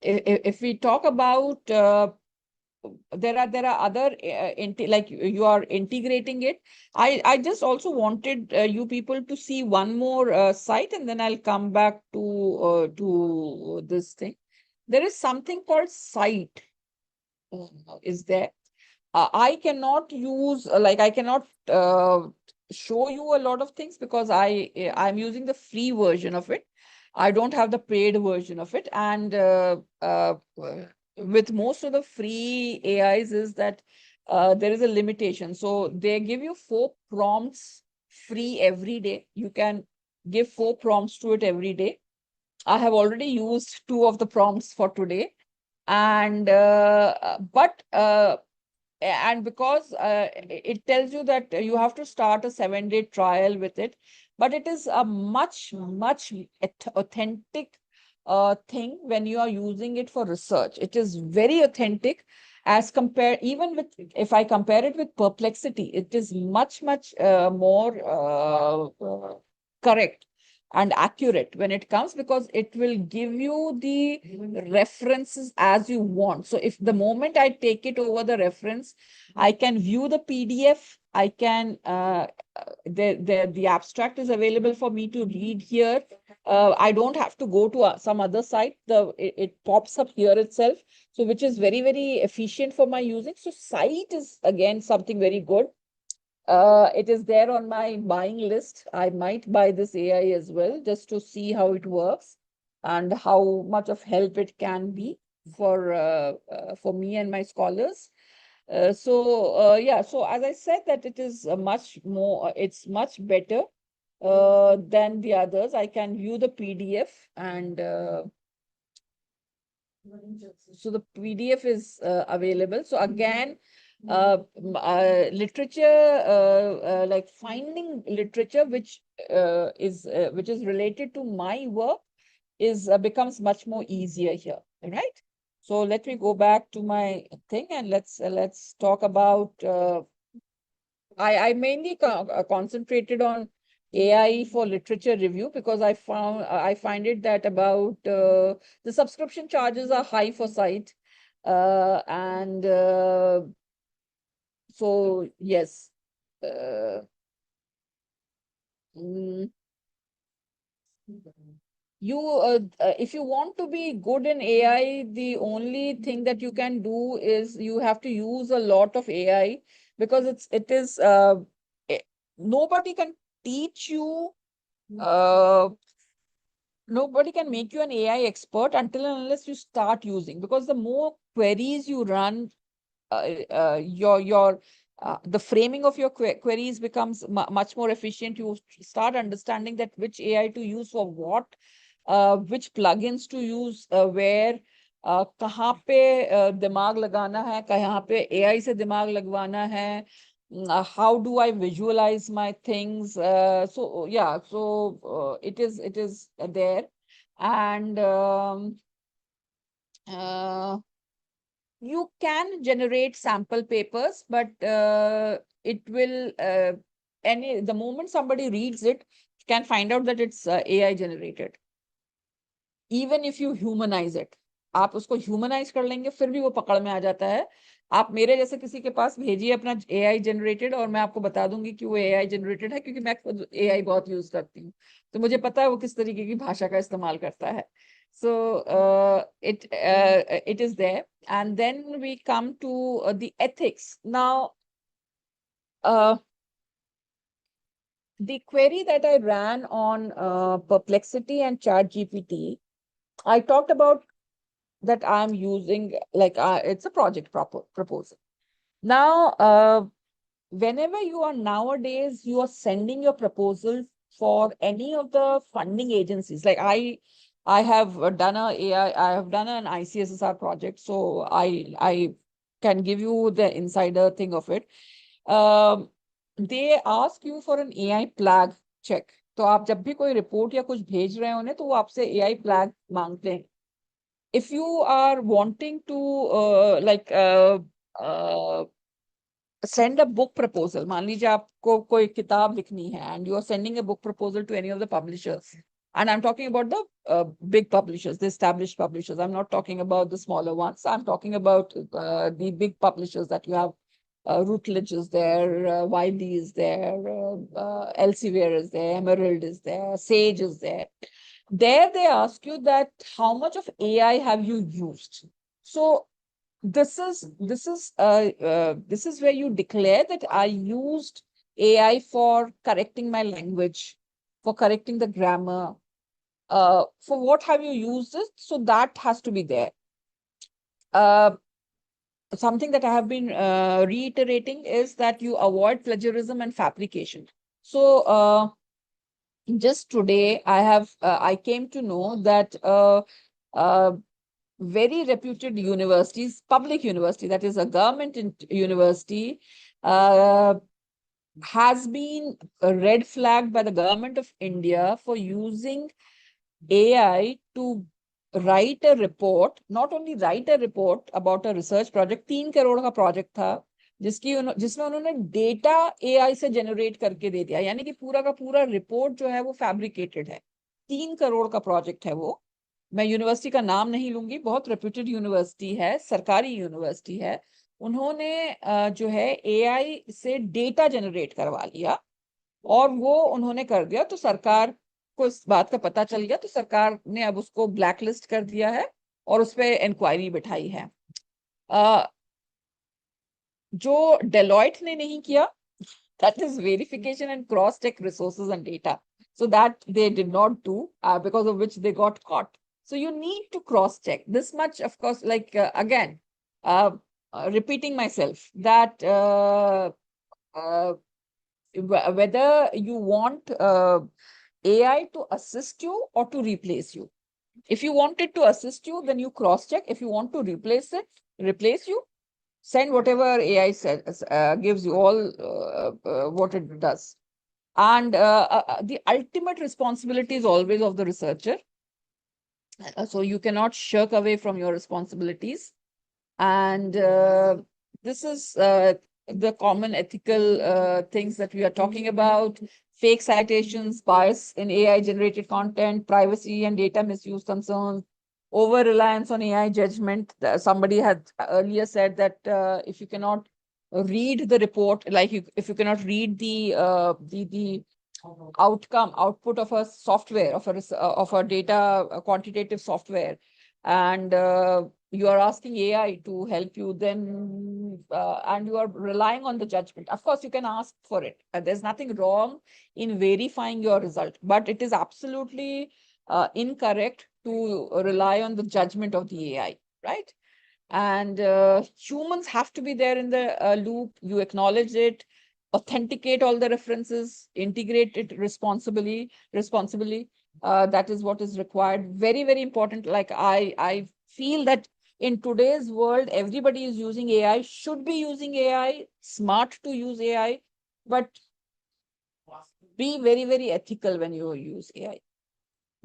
if we talk about there are other like you are integrating it. I just also wanted you people to see one more site, and then I'll come back to this thing. There is something called site. Is there? I cannot use I cannot show you a lot of things because I'm using the free version of it. I don't have the paid version of it, and with most of the free AIs is that there is a limitation. So they give you 4 prompts free every day. You can give 4 prompts to it every day. I have already used 2 of the prompts for today, and and because it tells you that you have to start a 7-day trial with it, but it is a much authentic thing when you are using it for research. It is very authentic as compared, even with, if I compare it with Perplexity, it is much more correct and accurate when it comes, because it will give you the references as you want. So if the moment I take it over the reference, I can view the PDF, I can the abstract is available for me to read here. I don't have to go to some other site. It pops up here itself, so which is very efficient for my using. So site is again something very good. It is there on my buying list. I might buy this AI as well, just to see how it works and how much of help it can be for me and my scholars. Yeah, so as I said, that it is much more, it's much better than the others. I can view the PDF, and so the PDF is available. So again, literature, like finding literature which is related to my work is becomes much more easier here, right? So let me go back to my thing, and let's talk about. I mainly concentrated on AI for literature review because I find it that about the subscription charges are high for site, and so yes, uh, mm, if you want to be good in AI, the only thing that you can do is you have to use a lot of AI, because it- nobody can teach you, uh, nobody can make you an AI expert until and unless you start using, because the more queries you run, your the framing of your queries becomes much more efficient. You start understanding that which AI to use for what, which plugins to use, where, कहाँ पे दिमाग लगाना है, कहाँ पे AI से दिमाग लगवाना है, how do I visualize my things. So yeah, so it is there, and you can generate sample papers, but it will the moment somebody reads it, can find out that it's AI generated. Even if you humanize it, आप उसको humanise कर लेंगे फिर भी वो पकड़ में आ जाता है. आप मेरे जैसे किसी के पास भेजिए अपना AI जनरेटेड, और मैं आपको बता दूंगी कि वो AI जनरेटेड है, क्योंकि मैं खुद AI बहुत यूज करती हूँ, तो मुझे पता है वो किस तरीके की भाषा का इस्तेमाल करता है. So it is there, and then we come to the ethics. Now, the query that I ran on Perplexity and ChatGPT, I talked about that I'm using, like, it's a project proposal. Now, whenever you are nowadays, you are sending your proposal for any of the funding agencies. Like I have done I have done an ICSSR project, so I can give you the insider thing of it. They ask you for an AI flag check. तो आप जब भी कोई report या कुछ भेज रहे हो उन्हें, तो वो आपसे AI flag मांगते हैं. If you are wanting to send a book proposal, मान लीजिए आपको कोई किताब लिखनी है, and you are sending a book proposal to any of the publishers, and I'm talking about the big publishers, the established publishers. I'm not talking about the smaller ones. I'm talking about the big publishers that you have. Routledge is there, Wiley is there, Elsevier is there, Emerald is there, Sage is there. There they ask you that how much of AI have you used? So this is where you declare that I used AI for correcting my language, for correcting the grammar. For what have you used it? So that has to be there. Something that I have been reiterating is that you avoid plagiarism and fabrication. So just today, I came to know that very reputed universities, public university, that is a government university, has been red flagged by the government of India for using AI to write a report, not only write a report about a research project. 3 crore का project था, जिसमें उन्होंने data AI से generate करके दे दिया, यानी कि पूरा का पूरा रिपोर्ट जो है वो फैब्रिकेटेड है. 3 करोड़ का प्रोजेक्ट है वो. मैं यूनिवर्सिटी का नाम नहीं लूंगी, बहुत रेप्यूटेड यूनिवर्सिटी है, सरकारी यूनिवर्सिटी है. उन्होंने जो है AI से डेटा जनरेट करवा लिया, और वो उन्होंने कर दिया. तो सरकार को इस बात का पता चल गया, तो सरकार ने अब उसको ब्लैकलिस्ट कर दिया है और उस पर इंक्वायरी बिठाई है. जो डेलॉयट ने नहीं किया, That is verification and cross-check resources and data. So that they did not do, because of which they got caught. So you need to cross-check this much, of course, like again, repeating myself that whether you want AI to assist you or to replace you. If you want it to assist you, then you cross-check. If you want to replace you, send whatever AI says, gives you all what it does. And the ultimate responsibility is always of the researcher. So you cannot shirk away from your responsibilities. And this is the common ethical things that we are talking about: fake citations, bias in AI generated content, privacy and data misuse concerns, over reliance on AI judgment. Somebody had earlier said that if you cannot read the report, like if you cannot read the output of a software, of a data quantitative software, and you are asking AI to help you, then and you are relying on the judgment. Of course, you can ask for it. There's nothing wrong in verifying your result, but it is absolutely incorrect to rely on the judgment of the AI, right? And humans have to be there in the loop. You acknowledge it, authenticate all the references, integrate it responsibly. That is what is required. Very, very important. Like I feel that in today's world, everybody is using AI, should be using AI, smart to use AI, but be very, very ethical when you use AI.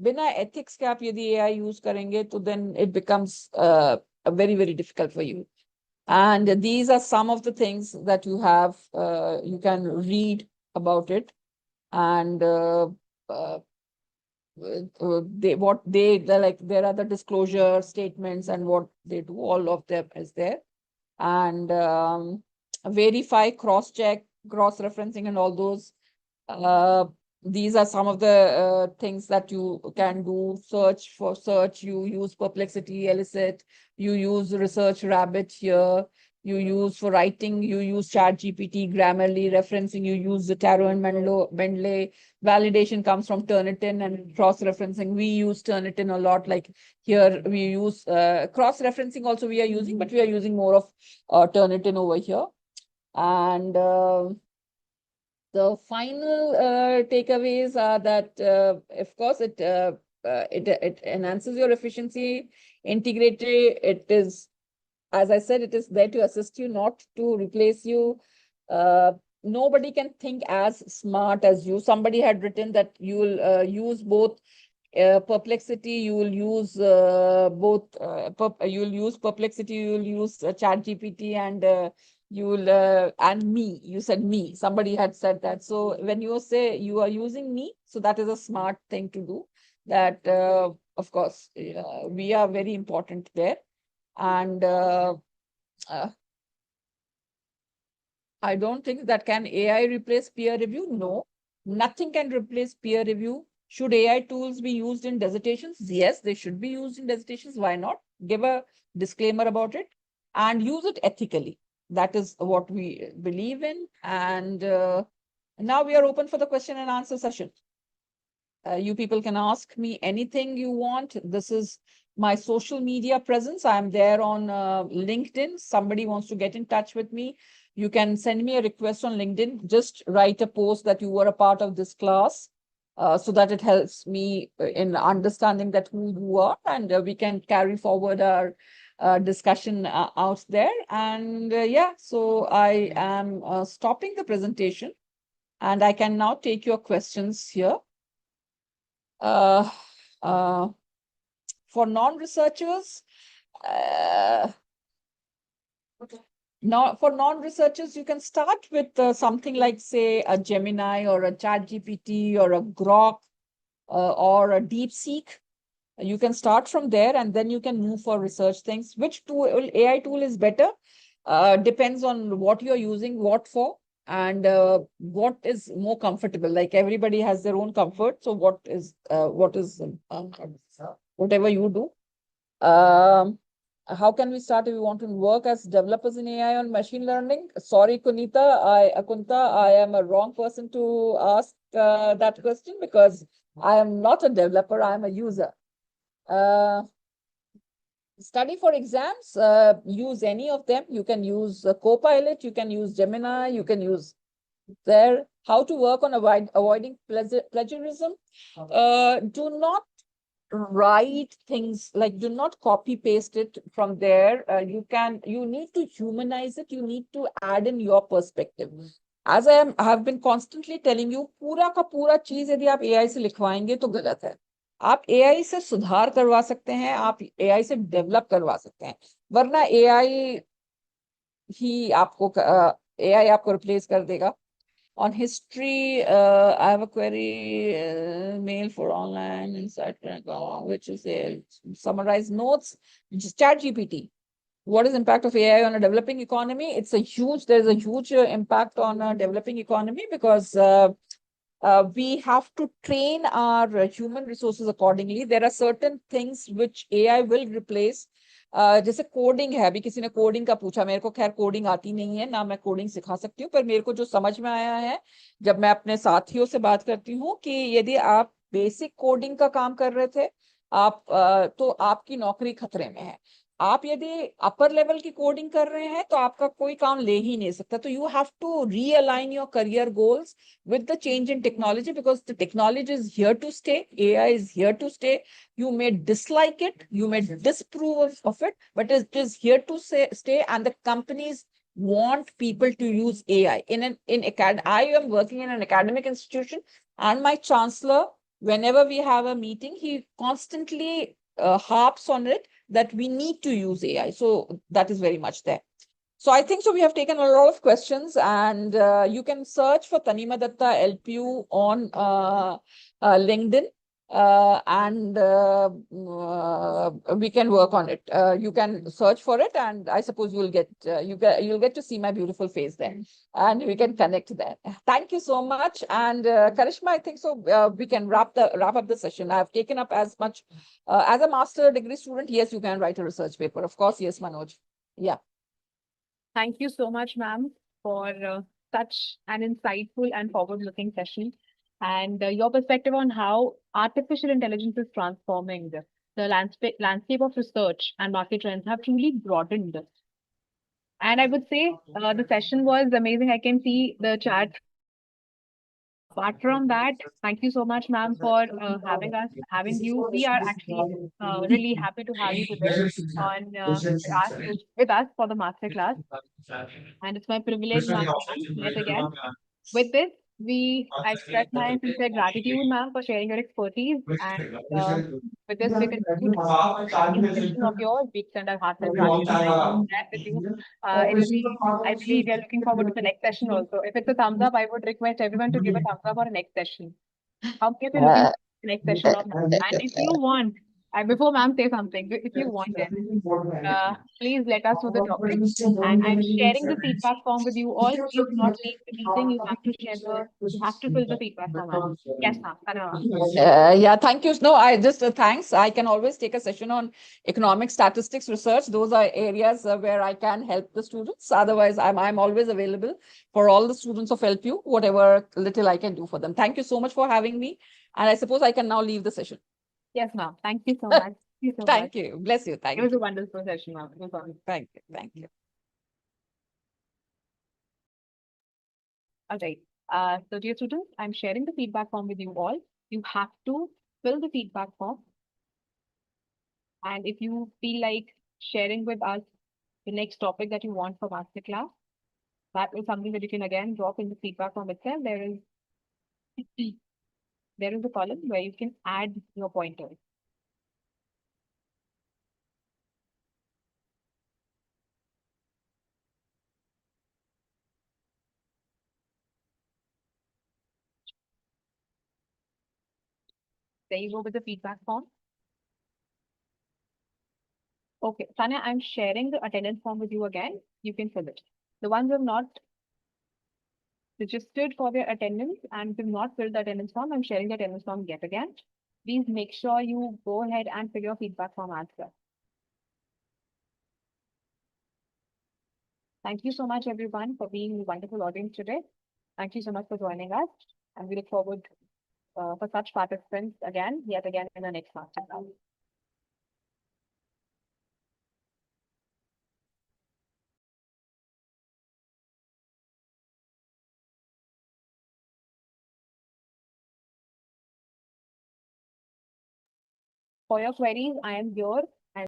बिना ethics के आप यदि AI use करेंगे, तो then it becomes very, very difficult for you. And these are some of the things that you have, you can read about it. And they're like, there are the disclosure statements and what they do, all of them is there. And verify, cross-check, cross-referencing and all those. These are some of the things that you can do. Search, you use Perplexity, Elicit, you use Research Rabbit here, you use for writing, you use ChatGPT, Grammarly, referencing, you use Zotero and Mendeley. Validation comes from Turnitin and cross-referencing. We use Turnitin a lot. Like here, we use cross-referencing also we are using, but we are using more of Turnitin over here. And the final takeaways are that, of course, it enhances your efficiency, integrated. It is, as I said, it is there to assist you, not to replace you. Nobody can think as smart as you. Somebody had written that you will use both Perplexity, you will use you will use Perplexity, you will use ChatGPT, and you will and me. You said me. Somebody had said that. So when you say you are using me, so that is a smart thing to do. That of course we are very important there, and I don't think that can AI replace peer review. No, nothing can replace peer review. Should AI tools be used in dissertations? Yes, they should be used in dissertations. Why not? Give a disclaimer about it and use it ethically. That is what we believe in. And now we are open for the question and answer session. You people can ask me anything you want. This is my social media presence. I'm there on LinkedIn. Somebody wants to get in touch with me, you can send me a request on LinkedIn. Just write a post that you were a part of this class, so that it helps me in understanding that who you are, and we can carry forward our discussion out there. And yeah, so I am stopping the presentation, and I can now take your questions here. For non-researchers, for non-researchers, you can start with something like, say, a Gemini or a ChatGPT or a Grok or a DeepSeek. You can start from there, and then you can move for research things. Which tool, AI tool is better? Depends on what you're using, what for, and what is more comfortable. Like everybody has their own comfort. So what is whatever you do. how can we start if we want to work as developers in AI on machine learning? Sorry, Kunta, I am a wrong person to ask that question because I am not a developer, I am a user. Study for exams, use any of them. You can use Copilot, you can use Gemini, you can use there. How to work on avoiding plagiarism. Do not write things, like do not copy paste it from there. You need to humanize it. You need to add in your perspective. As I have been constantly telling you, पूरा का पूरा चीज यदि आप AI से लिखवाएंगे तो गलत है. आप AI से सुधार करवा सकते हैं, आप AI से डेवलप करवा सकते हैं, वरना AI ही आपको AI आपको रिप्लेस कर देगा. On history, I have a query, mail for online insight, which is a summarized notes. ChatGPT. What is the impact of AI on a developing economy? There's a huge impact on a developing economy because we have to train our human resources accordingly. There are certain things which AI will replace. जैसे coding है, अभी किसी ने coding का पूछा, मेरे को खैर कोडिंग आती नहीं है ना, मैं कोडिंग सिखा सकती हूँ, पर मेरे को जो समझ में आया है जब मैं अपने साथियों से बात करती हूँ कि यदि आप बेसिक कोडिंग का काम कर रहे थे तो आपकी नौकरी खतरे में है. आप यदि अपर लेवल की कोडिंग कर रहे हैं तो आपका कोई काम ले ही नहीं सकता. तो you have to realign your career goals with the change in technology, because the technology is here to stay. AI is here to stay. You may dislike it, you may disapprove of it, but it is here to stay, and the companies want people to use AI. I am working in an academic institution, and my chancellor, whenever we have a meeting, he constantly harps on it that we need to use AI. So that is very much there. So I think so we have taken a lot of questions, and you can search for Tanima Dutta LPU on LinkedIn, and we can work on it. You can search for it, and I suppose you'll get to see my beautiful face there, and we can connect there. Thank you so much, and Karishma, I think so we can wrap up the session. I have taken up as much as a master degree student. Yes, you can write a research paper, of course. Yes, Manoj. Yeah. Thank you so much, ma'am, for such an insightful and forward-looking session, and your perspective on how artificial intelligence is transforming the landscape of research and market trends have truly broadened. And I would say the session was amazing. I can see the chat. Apart from that, thank you so much, ma'am, for having you. We are actually really happy to have you today with us for the masterclass. And it's my privilege once again, yet again. With this, I express my sincere gratitude, ma'am, for sharing your expertise. And with this, we conclude this session of yours. We extend our heartfelt gratitude and share with you. I believe we are looking forward to the next session also. If it's a thumbs up, I would request everyone to give a thumbs up for the next session. How many of you looking for the next session of ma'am? And if you want, before ma'am say something, if you want it, please let us know the topic. And I'm sharing the feedback form with you all. Please do not leave the meeting. You have to fill the feedback form. Ma'am. Yes, ma'am. Yeah, thank you. No, I just thanks. I can always take a session on economic statistics research. Those are areas where I can help the students. Otherwise, I'm always available for all the students of LPU, whatever little I can do for them. Thank you so much for having me. And I suppose I can now leave the session. Yes, ma'am. Thank you so much. Thank you. Bless you. Thank you. It was a wonderful session, ma'am. Thank you. Thank you. All right. So dear students, I'm sharing the feedback form with you all. You have to fill the feedback form. And if you feel like sharing with us the next topic that you want for masterclass, that is something that you can again drop in the feedback form itself. There is a column where you can add your pointers. There you go with the feedback form. Okay, Tanya, I'm sharing the attendance form with you again. You can fill it. The ones who have not registered for their attendance and have not filled the attendance form, I'm sharing the attendance form yet again. Please make sure you go ahead and fill your feedback form as well. Thank you so much, everyone, for being a wonderful audience today. Thank you so much for joining us, and we look forward for such participants yet again in the next masterclass. For your queries, I am here